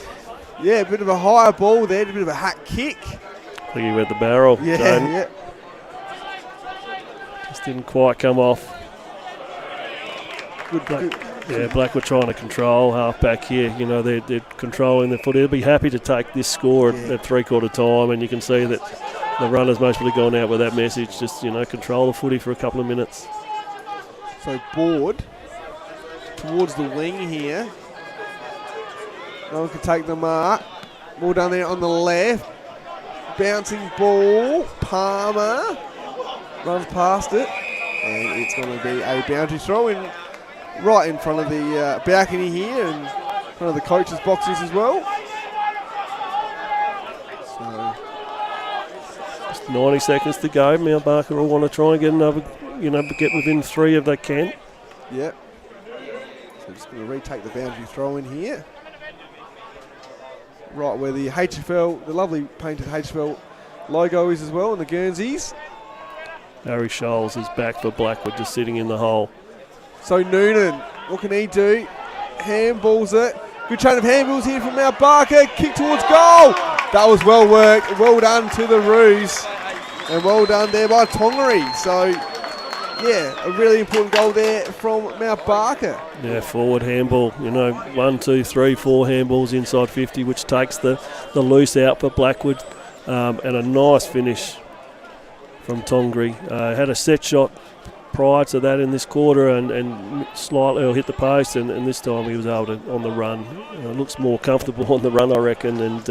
bit of a higher ball there, a bit of a hack kick. I think he went the barrel. Yeah. Just didn't quite come off. Good. Blackwood trying to control half back here. They're controlling the footy. They'll be happy to take this score at three-quarter time, and you can see that the runners mostly gone out with that message. Just control the footy for a couple of minutes. So Board towards the wing here. No one can take the mark. Ball down there on the left. Bouncing ball. Palmer runs past it. And it's going to be a boundary throw in right in front of the balcony here and in front of the coaches' boxes as well. So just 90 seconds to go. Mount Barker will want to try and get another, get within 3 if they can. Yep. So just going to retake the boundary throw in here. Right where the HFL, the lovely painted HFL logo is as well, and the Guernseys. Harry Scholes is back for Blackwood, just sitting in the hole. So Noonan, what can he do? Handballs it. Good chain of handballs here from Mount Barker. Kick towards goal. That was well worked. Well done to the Roos. And well done there by Tongery. So, a really important goal there from Mount Barker. Yeah, forward handball. 1, 2, 3, 4 handballs inside 50, which takes the loose out for Blackwood. And a nice finish from Tongery. Had a set shot prior to that in this quarter and slightly hit the post, and this time he was able to on the run. Looks more comfortable on the run, I reckon, and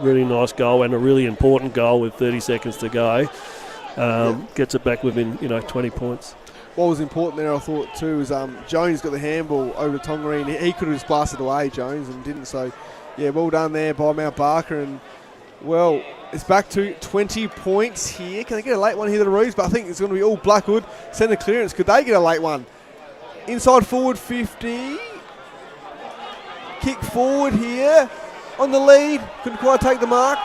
really nice goal and a really important goal with 30 seconds to go. Gets it back within 20 points. What was important there, I thought too, is Jones got the handball over to Tongery, and he could have just blasted away, Jones, and didn't. So well done there by Mount Barker, and it's back to 20 points here. Can they get a late one here to the Roos? But I think it's going to be all Blackwood. Centre clearance. Could they get a late one? Inside forward 50. Kick forward here. On the lead. Couldn't quite take the mark.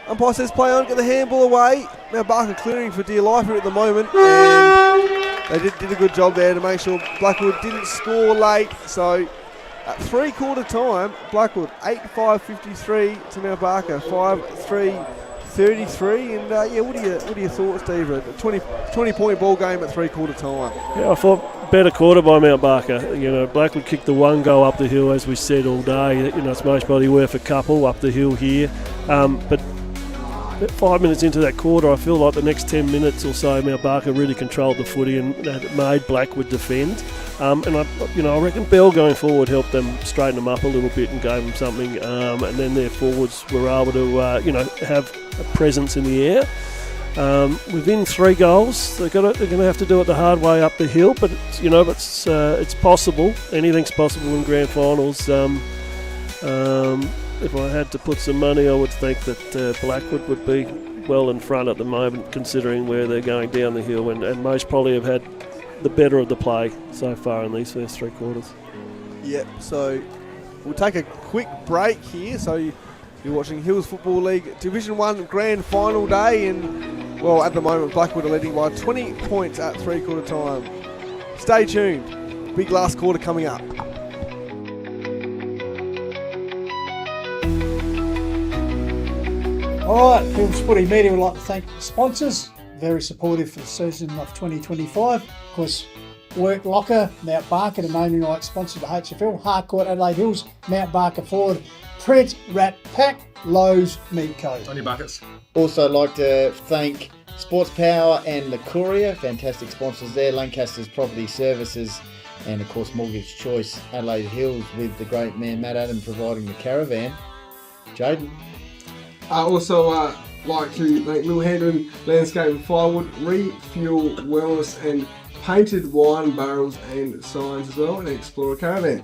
Umpire says play on. Get the handball away. Now Barker clearing for dear life here at the moment. And they did a good job there to make sure Blackwood didn't score late. So at three-quarter time, Blackwood 8-5-53 to Mount Barker 5-3-33. And what are your thoughts, Steve? A 20-point ball game at three-quarter time. Yeah, I thought better quarter by Mount Barker. Blackwood kicked the one goal up the hill, as we said all day. It's most probably worth a couple up the hill here. But 5 minutes into that quarter, I feel like the next 10 minutes or so, Mount Barker really controlled the footy and made Blackwood defend. And I reckon Bell going forward helped them straighten them up a little bit and gave them something. And then their forwards were able to, have a presence in the air. Within 3 goals, they're going to have to do it the hard way up the hill. But it's possible. Anything's possible in grand finals. If I had to put some money, I would think that Blackwood would be well in front at the moment, considering where they're going down the hill, and most probably have had the better of the play so far in these first 3 quarters. Yep, so we'll take a quick break here. So you're watching Hills Football League Division 1 Grand Final Day, and at the moment Blackwood are leading by 20 points at three-quarter time. Stay tuned. Big last quarter coming up. Alright, Film Footy Media would like to thank the sponsors, very supportive for the season of 2025. Of course, Work Locker, Mount Barker, the naming rights sponsor of the HFL, Harcourt, Adelaide Hills, Mount Barker Ford, Print, Rat Pack, Lowe's, Meat Co. On your buckets. Also like to thank Sports Power and the Courier, fantastic sponsors there, Lancaster's Property Services, and of course Mortgage Choice, Adelaide Hills, with the great man Matt Adam providing the caravan. Jaden. I also like to thank Little Hendon Landscape and Firewood, Refuel Wellness and Painted Wine Barrels and Signs as well, and Explorer Caravan.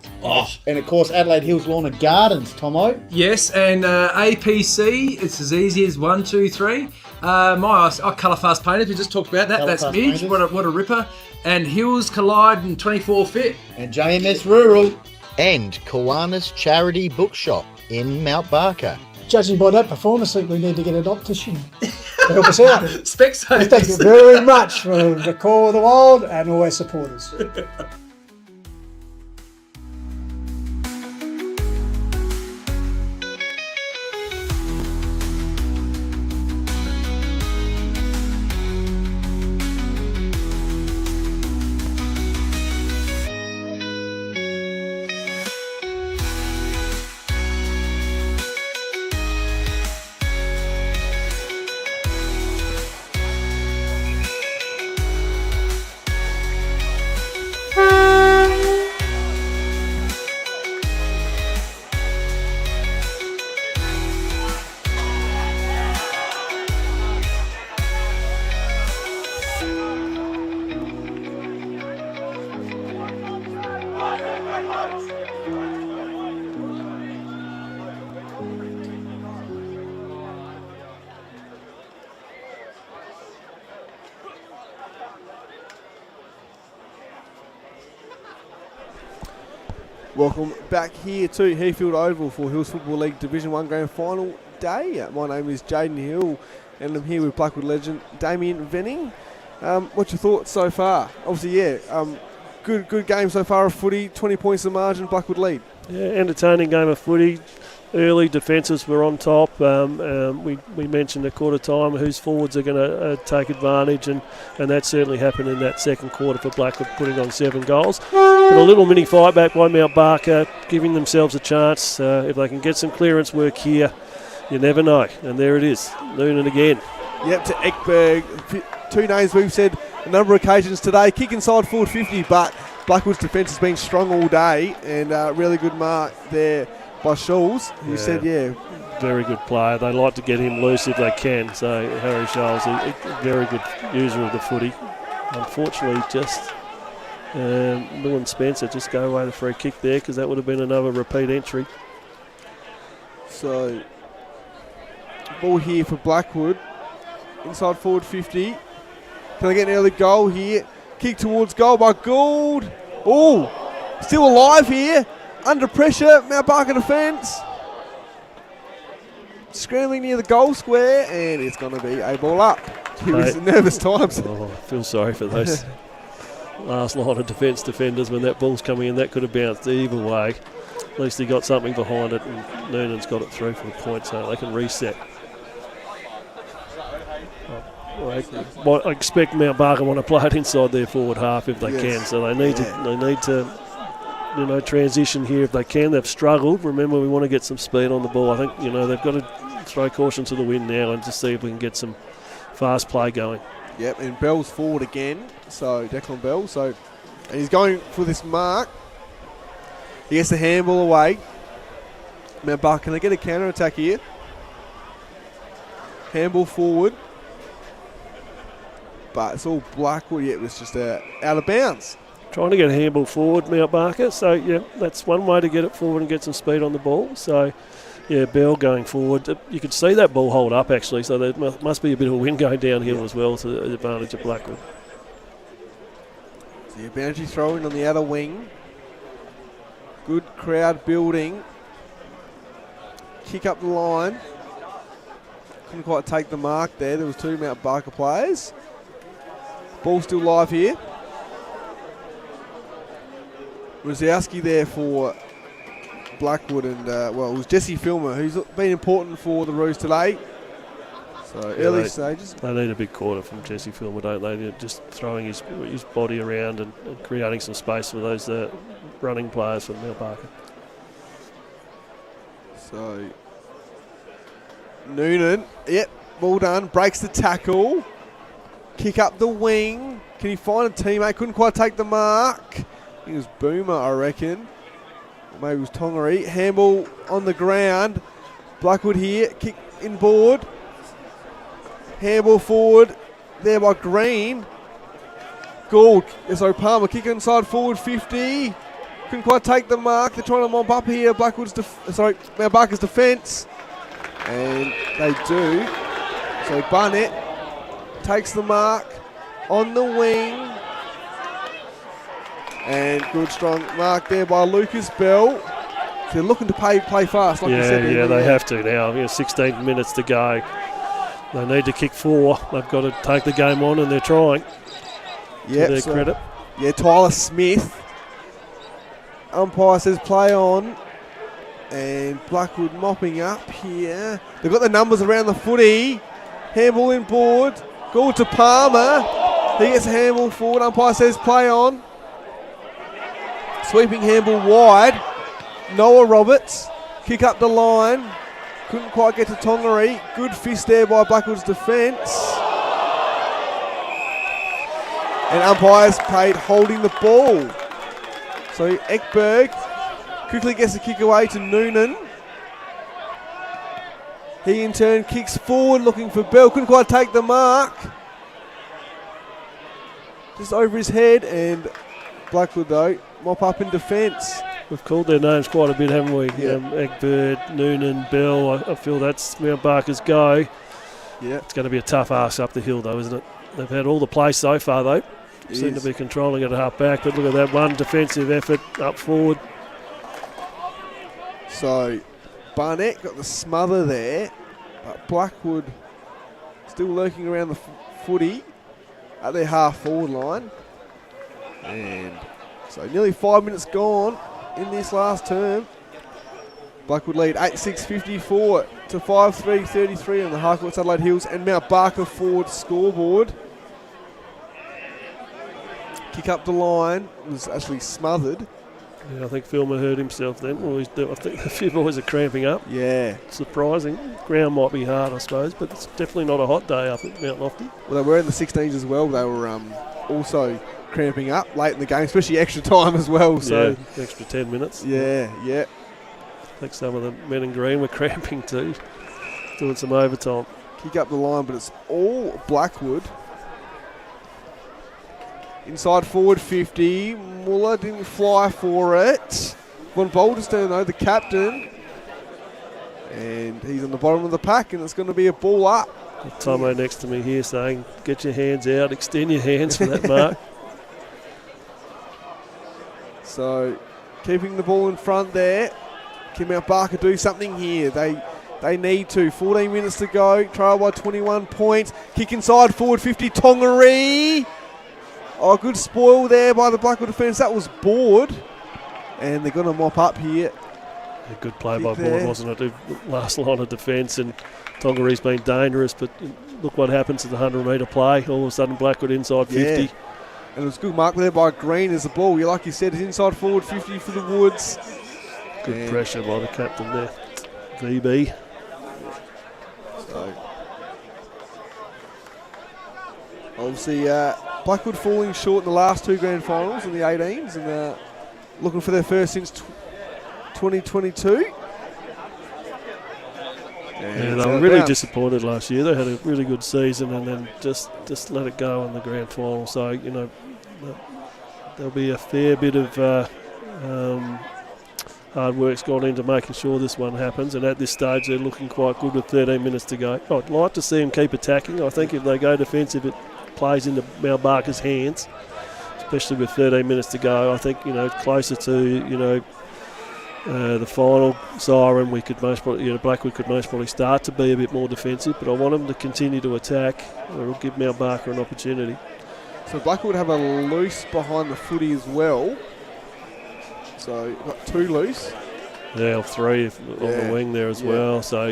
And of course Adelaide Hills Lawn and Gardens, Tomo. Yes, and APC, it's as easy as 1, 2, 3. I colour fast painted, we just talked about that. That's Colour-fast Midge, painters. what a ripper. And Hills Collide and 24 Fit. And JMS Rural. And Kiwanis Charity Bookshop in Mount Barker. Judging by that performance, I think we need to get an optician to help us out. Specsavers. Thank you very much for the call of the wild and all our supporters. Welcome back here to Heathfield Oval for Hills Football League Division 1 Grand Final day. My name is Jaden Hill and I'm here with Blackwood legend Damien Venning. What's your thoughts so far? Obviously, good game so far of footy, 20 points the margin, Blackwood lead. Yeah, entertaining game of footy. Early defences were on top. We mentioned at quarter time whose forwards are going to take advantage, and that certainly happened in that second quarter for Blackwood, putting on 7 goals. But a little mini fight back by Mount Barker, giving themselves a chance. If they can get some clearance work here, you never know. And there it is, Noonan again. Yep, to Ekberg. 2 names we've said a number of occasions today. Kick inside forward 50, but Blackwood's defence has been strong all day, and really good mark there by Scholes, who said, very good player. They like to get him loose if they can. So Harry Scholes, a very good user of the footy. Unfortunately, just Mill and Spencer just go away the free kick there, because that would have been another repeat entry. So, ball here for Blackwood. Inside forward 50. Can they get an early goal here? Kick towards goal by Gould. Oh, still alive here. Under pressure, Mount Barker defence. Scrambling near the goal square, and it's going to be a ball up. It was nervous times. Oh, I feel sorry for those last line of defenders when that ball's coming in. That could have bounced either way. At least he got something behind it, and Noonan's got it through for the point, so they can reset. I expect Mount Barker want to play it inside their forward half if they can, so they need to transition here if they can. They've struggled. Remember, we want to get some speed on the ball. I think they've got to throw caution to the wind now and just see if we can get some fast play going. Yep, and Bell's forward again. So Declan Bell. And he's going for this mark. He gets the handball away. Mount Barker, can they get a counter attack here? Handball forward. But it's all Blackwood. Yeah, it was just out of bounds. Trying to get a handball forward, Mount Barker. So, that's one way to get it forward and get some speed on the ball. So, Bell going forward. You could see that ball hold up, actually. So, there must be a bit of a wind going downhill as well to the advantage of Blackwood. So, your boundary throw-in on the outer wing. Good crowd building. Kick up the line. Couldn't quite take the mark there. There was 2 Mount Barker players. Ball still live here. Rosiowski there for Blackwood, and it was Jesse Filmer, who's been important for the Roos today. So early stages. They need a big quarter from Jesse Filmer, don't they? They're just throwing his body around and creating some space for those running players from Mount Barker. So Noonan, yep, well done. Breaks the tackle. Kick up the wing. Can he find a teammate? Couldn't quite take the mark. I think it was Boomer, I reckon. Or maybe it was Tongaree. Handball on the ground. Blackwood here. Kick inboard. Handball forward. There by Green. Gould. So Palmer kick inside forward 50. Couldn't quite take the mark. They're trying to mop up here. Mount Barker's defence. And they do. So Barnett takes the mark on the wing. And good strong mark there by Lucas Bell. So they're looking to play fast, like you said. Yeah, they have to now. 16 minutes to go. They need to kick 4. They've got to take the game on, and they're trying. Yeah, to their credit. Yeah, Tyler Smith. Umpire says play on. And Blackwood mopping up here. They've got the numbers around the footy. Handball inboard. Goal to Palmer. He gets a handball forward. Umpire says play on. Sweeping handball wide. Noah Roberts. Kick up the line. Couldn't quite get to Tongaree. Good fist there by Blackwood's defence. And umpires paid holding the ball. So Ekberg quickly gets the kick away to Noonan. He in turn kicks forward looking for Bell. Couldn't quite take the mark. Just over his head, and Blackwood though mop up in defence. We've called their names quite a bit, haven't we? Yeah. Egbert, Noonan, Bell. I feel that's Mount Barker's go. Yeah. It's going to be a tough ask up the hill though, isn't it? They've had all the play so far though. Seem to be controlling it at half back, but look at that one defensive effort up forward. So Barnett got the smother there, but Blackwood still lurking around the footy at their half forward line. And so nearly 5 minutes gone in this last term. Blackwood lead 8-6-54 to 5-3-33 on the Harcourts Adelaide Hills and Mount Barker forward scoreboard. Kick up the line, was actually smothered. Yeah, I think Filmer hurt himself then. Well, I think a few boys are cramping up. Yeah. Surprising. Ground might be hard, I suppose, but it's definitely not a hot day up at Mount Lofty. Well, they were in the 16s as well. They were also cramping up late in the game, especially extra time as well. So yeah, extra 10 minutes. Yeah. I think some of the men in green were cramping too, doing some overtime. Kick up the line, but it's all Blackwood. Inside forward 50. Muller didn't fly for it. Von Boulderstone, though, the captain. And he's on the bottom of the pack, and it's going to be a ball up. Tomo next to me here saying, get your hands out, extend your hands for that mark. So, keeping the ball in front there. Can Mount Barker do something here? They need to. 14 minutes to go. Trail by 21 points. Kick inside forward 50. Tongaree. Oh, good spoil there by the Blackwood defence. That was Board. And they're going to mop up here. A good play by Board, wasn't it? The last line of defence, and Tongaree's been dangerous, but look what happens to the 100-metre play. All of a sudden, Blackwood inside 50. Yeah. And it was a good mark there by Green as the ball, like you said, is inside forward 50 for the Woods. Good pressure by the captain there. VB. So, obviously, Blackwood falling short in the last two grand finals in the 18s and looking for their first since 2022. Yeah, they were really disappointed last year. They had a really good season and then just let it go in the grand final. So, there'll be a fair bit of hard work's gone into making sure this one happens. And at this stage, they're looking quite good with 13 minutes to go. I'd like to see them keep attacking. I think if they go defensive, it plays into Mount Barker's hands, especially with 13 minutes to go. I think, closer to, the final siren, we could most probably, Blackwood could most probably start to be a bit more defensive, but I want them to continue to attack. It'll give Mount Barker an opportunity. So Blackwood have a loose behind the footy as well. So you've got two loose. Yeah, three on the wing there as well. So,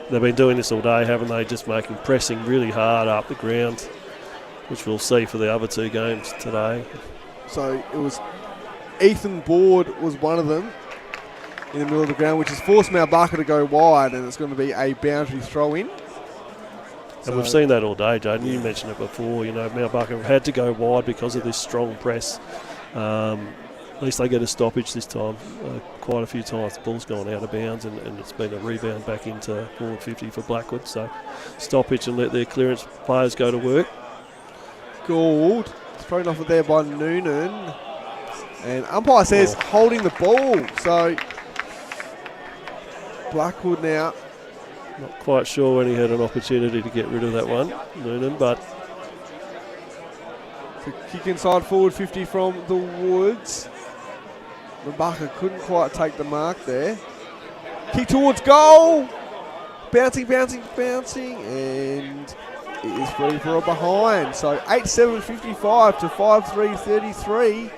They've been doing this all day, haven't they? Just pressing really hard up the ground, which we'll see for the other two games today. So it was Ethan Board was one of them in the middle of the ground, which has forced Mount Barker to go wide, and it's going to be a boundary throw in. And we've seen that all day, Jaden. You mentioned it before. Mount Barker had to go wide because of this strong press. At least they get a stoppage this time. Quite a few times the ball's gone out of bounds, and it's been a rebound back into forward 50 for Blackwood. So stoppage and let their clearance players go to work. Gould thrown off it there by Noonan, and umpire says holding the ball. So Blackwood now. Not quite sure when he had an opportunity to get rid of that one, Noonan, but the kick inside forward 50 from the Woods. Barker couldn't quite take the mark there. Kick towards goal. Bouncing, and it is free for a behind. So 8-7-55 to 5-3-33.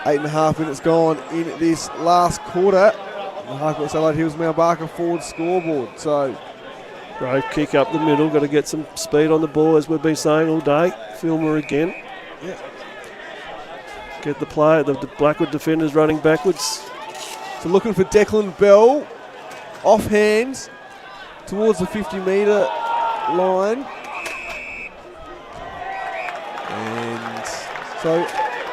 8.5 minutes gone in this last quarter. The Harcourt Satellite Hills Mount Barker forward scoreboard. So brave kick up the middle. Got to get some speed on the ball, as we've been saying all day. Filmer again. Yeah. Get the play. The Blackwood defenders running backwards. So looking for Declan Bell. Off hands towards the 50-metre line. And so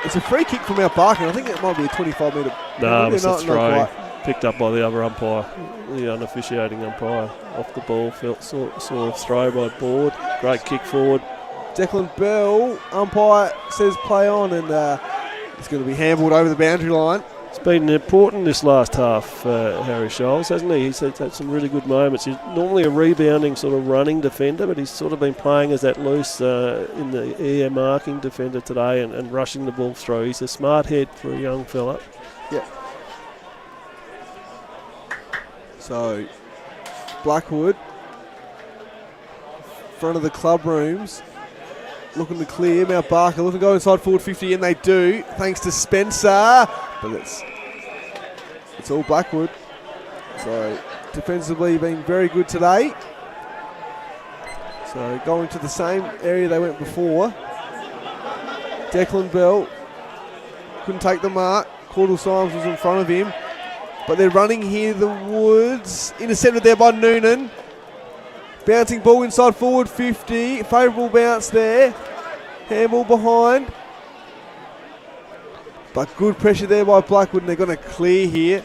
it's a free kick from Mount Barker. I think it might be a 25-metre. No, it was a throw. Picked up by the other umpire, the unofficiating umpire, off the ball. Saw a throw by Board. Great kick forward. Declan Bell, umpire says play on, and it's going to be handballed over the boundary line. It's been important this last half, Harry Scholes, hasn't he? He's had some really good moments. He's normally a rebounding sort of running defender, but he's sort of been playing as that loose in the air marking defender today and rushing the ball through. He's a smart head for a young fella. Yeah. So, Blackwood, front of the club rooms, looking to clear. Mount Barker looking to go inside forward 50, and they do, thanks to Spencer. But it's all Blackwood. So, defensively been very good today. So, going to the same area they went before. Declan Bell couldn't take the mark. Caudle Symes was in front of him. But they're running here, the Woods. Intercepted there by Noonan. Bouncing ball inside forward 50. Favourable bounce there. Handball behind. But good pressure there by Blackwood, and they're going to clear here.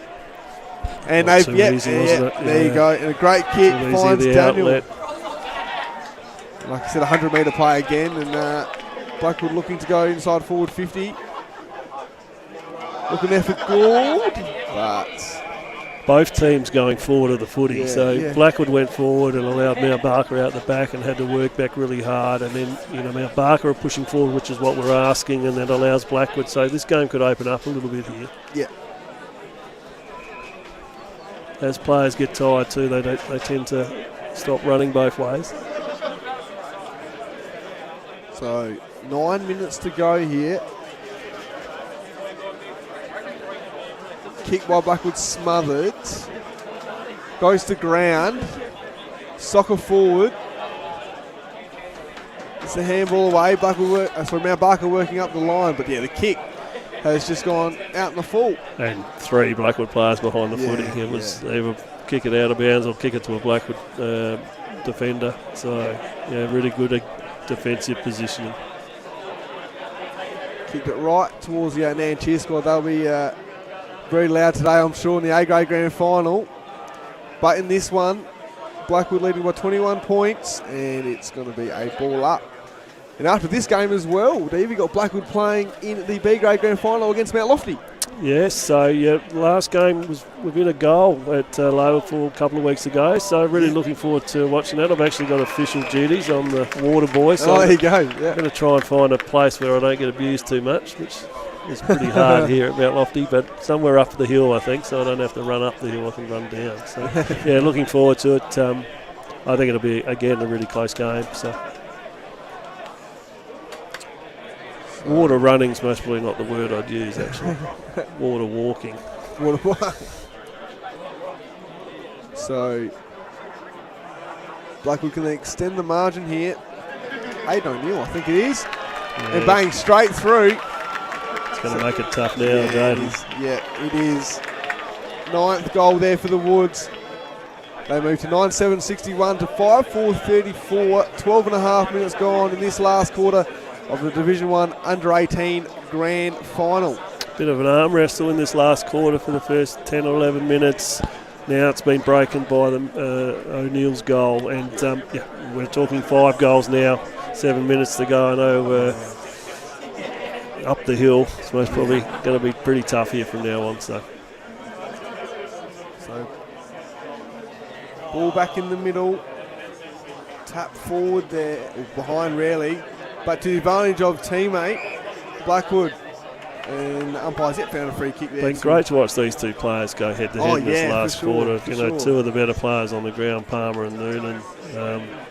And there you go. And a great kick finds Daniel. Outlet. Like I said, 100-metre play again. And Blackwood looking to go inside forward 50. Looking there for Gould, but both teams going forward of the footy. Blackwood went forward and allowed Mount Barker out the back and had to work back really hard. And then Mount Barker are pushing forward, which is what we're asking, and that allows Blackwood. So this game could open up a little bit here. Yeah. As players get tired too, they tend to stop running both ways. So 9 minutes to go here. Kick by Blackwood smothered. Goes to ground. Soccer forward. It's a handball away. Mount Barker working up the line. But the kick has just gone out in the full. And 3 Blackwood players behind the footy. It was either kick it out of bounds or kick it to a Blackwood defender. So, really good defensive positioning. Kicked it right towards the Nairne cheer squad. They'll be very loud today, I'm sure, in the A-grade grand final. But in this one, Blackwood leading by 21 points, and it's going to be a ball up. And after this game as well, Dave, you got Blackwood playing in the B-grade grand final against Mount Lofty. Yes, so last game was within a goal at Lowerpool a couple of weeks ago, so really looking forward to watching that. I've actually got official duties. I'm the water boy, so there you go. I'm going to try and find a place where I don't get abused too much, which is pretty hard here at Mount Lofty, but somewhere up the hill, I think, so I don't have to run up the hill, I can run down. So, looking forward to it. I think it'll be, again, a really close game. So. Water running's most probably not the word I'd use, actually. Water walking. So Blackwood can extend the margin here. Aidan O'Neill, I think it is. Yeah. And bang, straight through. It's going to make it tough now, Yeah, it is. 9th goal there for the Woods. They move to 9-7-61 to 5-4-34. 12 and a half minutes gone in this last quarter of the Division 1 Under-18 Grand Final. Bit of an arm wrestle in this last quarter for the first 10 or 11 minutes. Now it's been broken by O'Neill's goal. And we're talking 5 goals now. 7 minutes to go. I know up the hill, it's most probably going to be pretty tough here from now on. So ball back in the middle. Tap forward there, or behind rarely. But to the advantage of teammate, Blackwood. And the umpires found a free kick there. Been great to watch these two players go head to head in this last quarter. Two of the better players on the ground, Palmer and Noonan,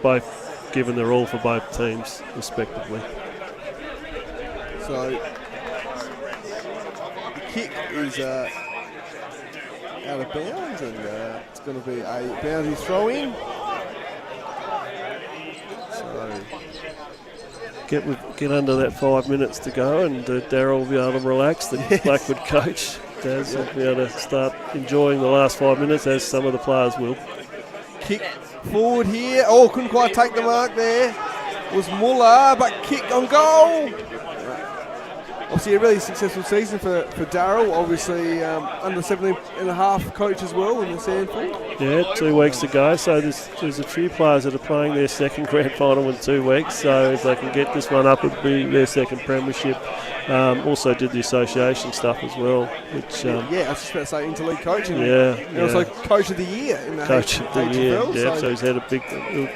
both given their all for both teams, respectively. So the kick is out of bounds, and it's going to be a boundary throw-in. So get under that 5 minutes to go, and Darryl will be able to relax. The Blackwood coach, Daz, will be able to start enjoying the last 5 minutes, as some of the players will. Kick forward here. Oh, couldn't quite take the mark there. Was Muller, but kick on goal. Obviously a really successful season for Darryl. Obviously under 17 and a half coach as well in the Sandford. Yeah, 2 weeks to go. So there's a few players that are playing their second grand final in 2 weeks. So if they can get this one up, it'll be their second premiership. Also did the association stuff as well, which I was just about to say interleague coaching. And also coach of the year in the coach of the year. Yeah, so he's had a big.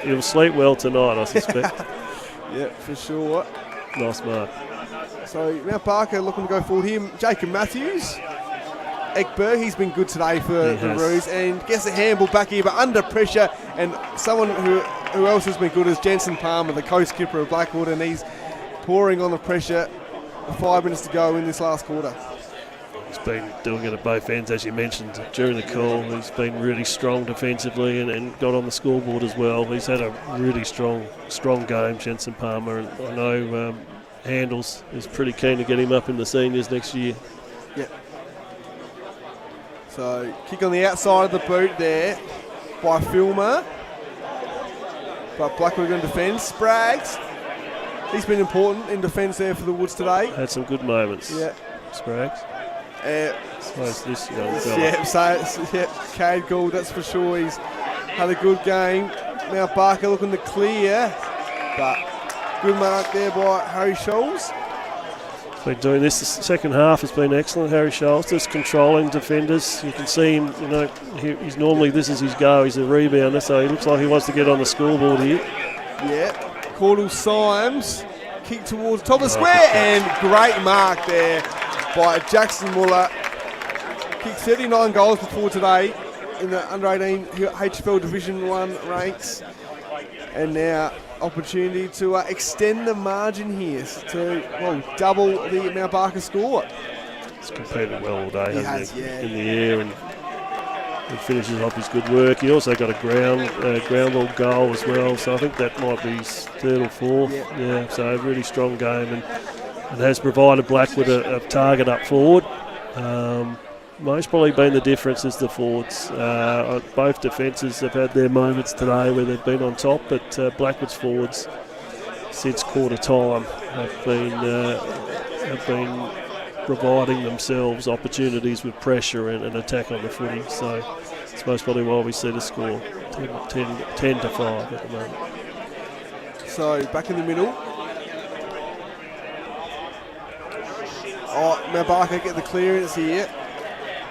He'll sleep well tonight, I suspect. Yeah, for sure. Nice mark. So Mount Barker looking to go forward here. Jacob Matthews. Ekberg, he's been good today for the Roos, and gets a handball back here, but under pressure. And someone who else has been good is Jensen Palmer, the co-skipper of Blackwood, and he's pouring on the pressure. 5 minutes to go in this last quarter. He's been doing it at both ends, as you mentioned during the call. He's been really strong defensively and got on the scoreboard as well. He's had a really strong game, Jensen Palmer, and I know Handles is pretty keen to get him up in the seniors next year. Yeah. So kick on the outside of the boot there by Filmer. But Blackwood going to defend. Spraggs. He's been important in defence there for the Woods today. Had some good moments. Yeah. Spraggs. So it's this young fella. Cade Gould, that's for sure. He's had a good game. Now Barker looking to clear, but good mark there by Harry Scholes. Been doing this. The second half has been excellent. Harry Scholes just controlling defenders. You can see him. He's normally, this is his go. He's a rebounder, so he looks like he wants to get on the scoreboard here. Yeah. Cordell Symes kick towards the top of the square, and great mark there by Jackson Muller. Kicked 39 goals before today in the under-18 HFL Division 1 ranks, and now opportunity to extend the margin here to double the Mount Barker score. He's competed well all day, hasn't he? In the air, and he finishes off his good work. He also got a ground ball goal as well, so I think that might be his third or fourth. Yeah, so a really strong game, and has provided Blackwood a target up forward. Most probably been the difference is the forwards. Both defences have had their moments today where they've been on top, but Blackwood's forwards since quarter time have been providing themselves opportunities with pressure and attack on the footy. So it's most probably why we see the score 10 to 5 at the moment. So back in the middle. Mount Barker get the clearance here.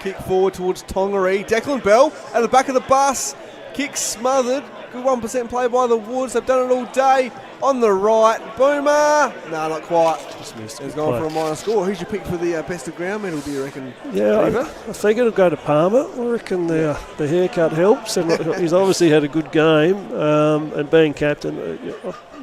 Kick forward towards Tongaree. Declan Bell at the back of the bus. Kick smothered. Good 1% play by the Woods. They've done it all day. On the right. Boomer. No, not quite. He's gone for a minor score. Who's your pick for the best of ground medal, do you reckon? Yeah, I think it'll go to Palmer. I reckon the haircut helps. And he's obviously had a good game. And being captain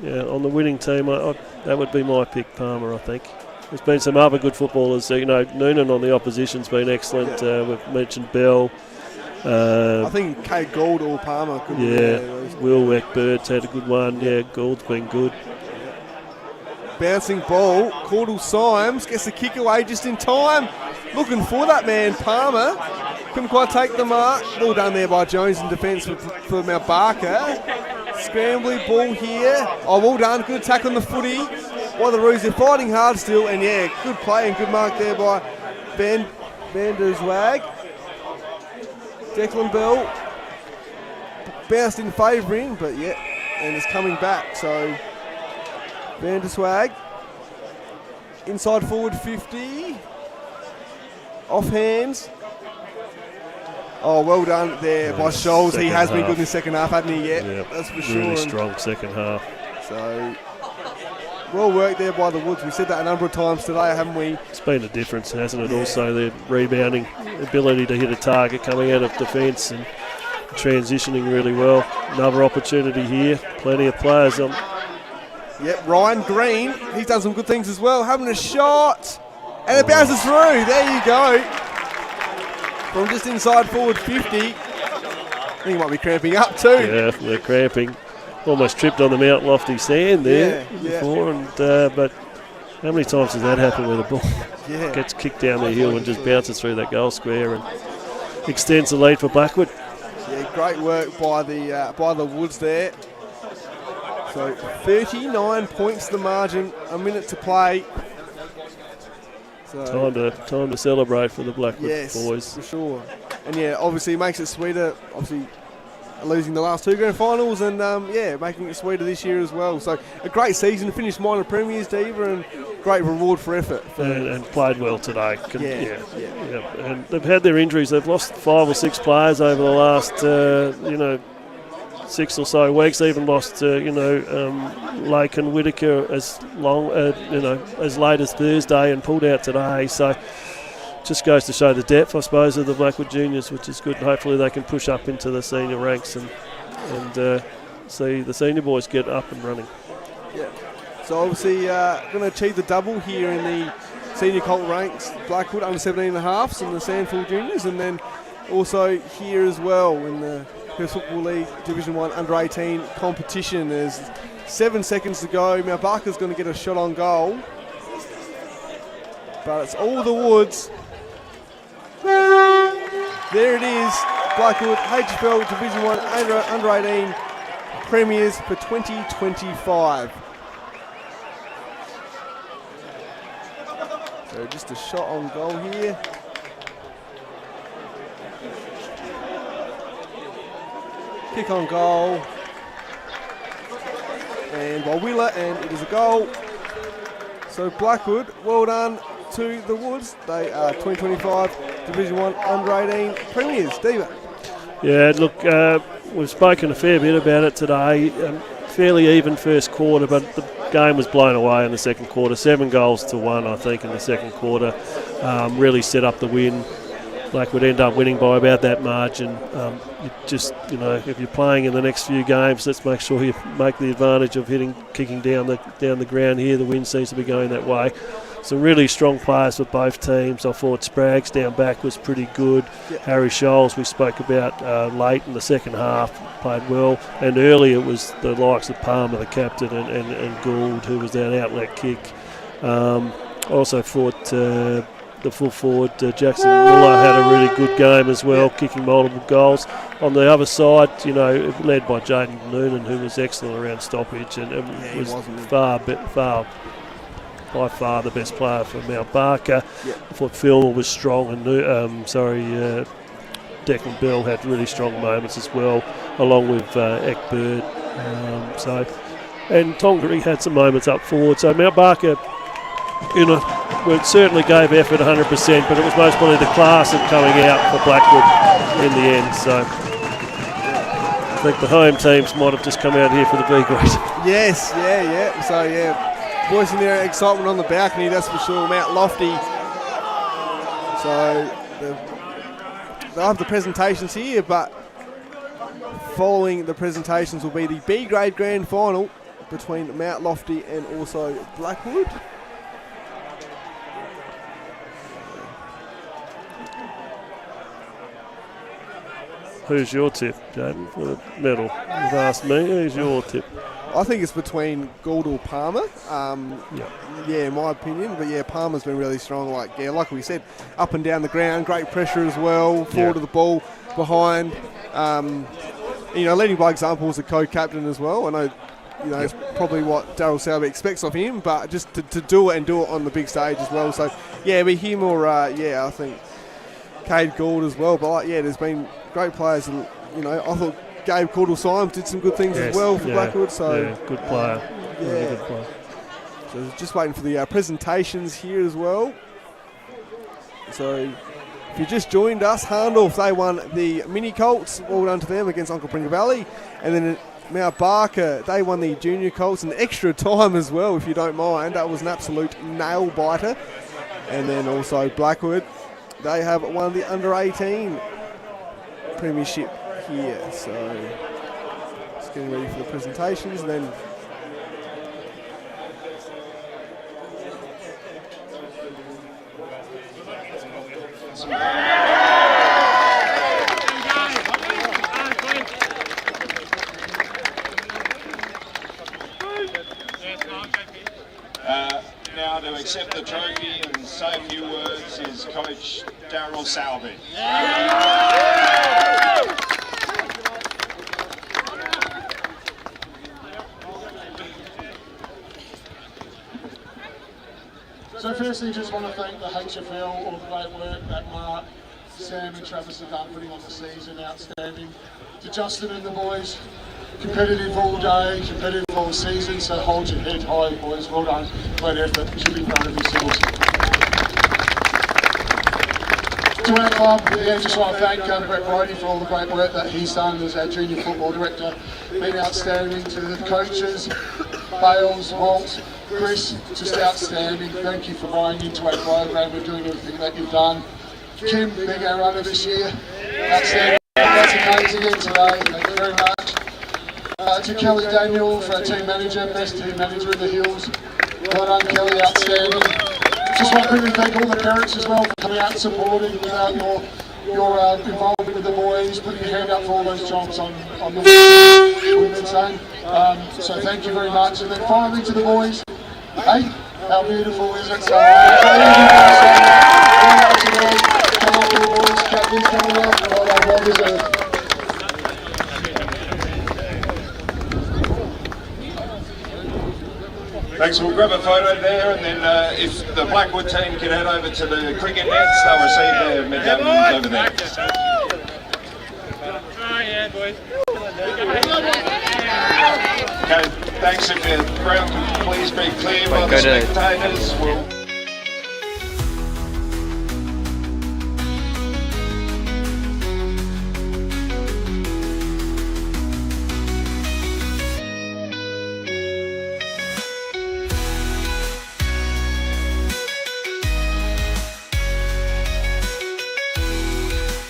on the winning team, that would be my pick, Palmer, I think. There's been some other good footballers. Noonan on the opposition's been excellent. We've mentioned Bell. I think K. Gould or Palmer could be there. Will Eckbird's had a good one. Yeah, Gould's been good. Bouncing ball. Caudle Symes gets the kick away just in time. Looking for that man, Palmer. Couldn't quite take the mark. Well done there by Jones in defence for Mount Barker. Scrambly ball here. Oh, well done. Good attack on the footy by the Roos. They're fighting hard still. And yeah, good play and good mark there by Van der Zwag. Declan Bell bounced in favouring, but yeah, and it's coming back. So Van der Zwag, inside forward 50, off hands. Oh, well done there by Scholes. He has been good in the second half, hasn't he? Yeah, that's for sure. Really strong second half. So well worked there by the Woods. We've said that a number of times today, haven't we? It's been a difference, hasn't it? Also, their rebounding ability to hit a target coming out of defence and transitioning really well. Another opportunity here. Plenty of players on. Yep, Ryan Green. He's done some good things as well. Having a shot. And it bounces through. There you go. From just inside forward 50. I think he might be cramping up too. Yeah, they're cramping. Almost tripped on the Mount Lofty sand there before, and but how many times does that happen where the ball gets kicked down the hill and just bounces through that goal square and extends the lead for Blackwood? Yeah, great work by the Woods there. So 39 points the margin, a minute to play. So time to celebrate for the Blackwood boys. For sure. And yeah, obviously it makes it sweeter. Obviously losing the last two grand finals and making it sweeter this year as well. So a great season, finished minor premiers, Diva, and great reward for effort. And played well today. And they've had their injuries. They've lost 5 or 6 players over the last 6 or so weeks. Even lost Lake and Whitaker as late as Thursday and pulled out today. So just goes to show the depth, I suppose, of the Blackwood juniors, which is good. Hopefully they can push up into the senior ranks and see the senior boys get up and running. Yeah. So obviously going to achieve the double here in the senior colt ranks. Blackwood under 17.5s and the Sandford juniors, and then also here as well in the Perth Football League Division 1 under 18 competition. There's 7 seconds to go. Mount Barker's going to get a shot on goal, but it's all the Woods. There it is, Blackwood HFL Division 1 under 18 premiers for 2025. So just a shot on goal here. Kick on goal. And by Wheeler, and it is a goal. So Blackwood, well done to the Woods. They are 2025 Division 1 under 18 premiers. Diva. Yeah, look, we've spoken a fair bit about it today. Fairly even first quarter, but the game was blown away in the second quarter. 7 goals to 1, I think, in the second quarter. Really set up the win. Blackwood end up winning by about that margin. If you're playing in the next few games, let's make sure you make the advantage of kicking down the ground here. The wind seems to be going that way. Some really strong players for both teams. I thought Spraggs down back was pretty good. Yep. Harry Scholes, we spoke about late in the second half, played well. And early it was the likes of Palmer, the captain, and Gould, who was that outlet kick. Also thought the full forward, Jackson Miller, had a really good game as well, kicking multiple goals. On the other side, led by Jaden Noonan, who was excellent around stoppage and was by far the best player for Mount Barker. Yep. I thought Filmer was strong, and Declan Bell had really strong moments as well, along with Eckbird. And Tongaree had some moments up forward. So Mount Barker, we certainly gave effort 100%, but it was most probably the class of coming out for Blackwood in the end. So I think the home teams might have just come out here for the B grade. Yes, yeah. So voicing their excitement on the balcony, that's for sure. Mount Lofty. So they'll have the presentations here, but following the presentations will be the B grade grand final between Mount Lofty and also Blackwood. Who's your tip, Jaden, for the medal? You've asked me. Who's your tip? I think it's between Gould or Palmer. Yeah, in my opinion. But yeah, Palmer's been really strong. Like we said, up and down the ground, great pressure as well. Forward of the ball, behind. Leading by example as a co-captain as well. I know, it's probably what Darryl Sowerby expects of him, but just to do it on the big stage as well. So yeah, be him or I think Cade Gould as well. But there's been great players. And, I thought Gabe Caudle-Symes did some good things as well for Blackwood. So good player. Really good player. So just waiting for the presentations here as well. So if you just joined us, Harndorf, they won the Mini Colts. Well done to them against Uncle Pringa Valley. And then Mount Barker, they won the Junior Colts in extra time as well, if you don't mind. That was an absolute nail-biter. And then also Blackwood, they have won the Under-18 Premiership here. So just getting ready for the presentations. And then now to accept the trophy and say a few words is Coach Darryl Sowerby. So firstly, just want to thank the HFL, all the great work that Mark, Sam and Travis have done putting on the season, outstanding. To Justin and the boys, competitive all day, competitive all season, so hold your head high, boys. Well done, great effort, you should be proud of yourselves. To our club, just want to thank Brett Brodie for all the great work that he's done as our junior football director. Been outstanding. To the coaches, Bales, Walt, Chris, just outstanding. Thank you for buying into our program and doing everything that you've done. Kim, being our runner this year, outstanding. That's amazing again today. Thank you very much. To Kelly Daniel, for our team manager, best team manager in the Hills. Well done, Kelly, outstanding. Just want to quickly thank all the parents as well for coming out and supporting without your involvement with the boys, putting your hand up for all those jobs on the women's end. So thank you very much. And then finally to the boys, hey, how beautiful is it? So, come on, the boys, captains coming up, well deserved. Thanks, we'll grab a photo there, and then if the Blackwood team can head over to the cricket nets, they'll receive their medallions over there. Okay, thanks. If the ground can please be clear by the spectators, we'll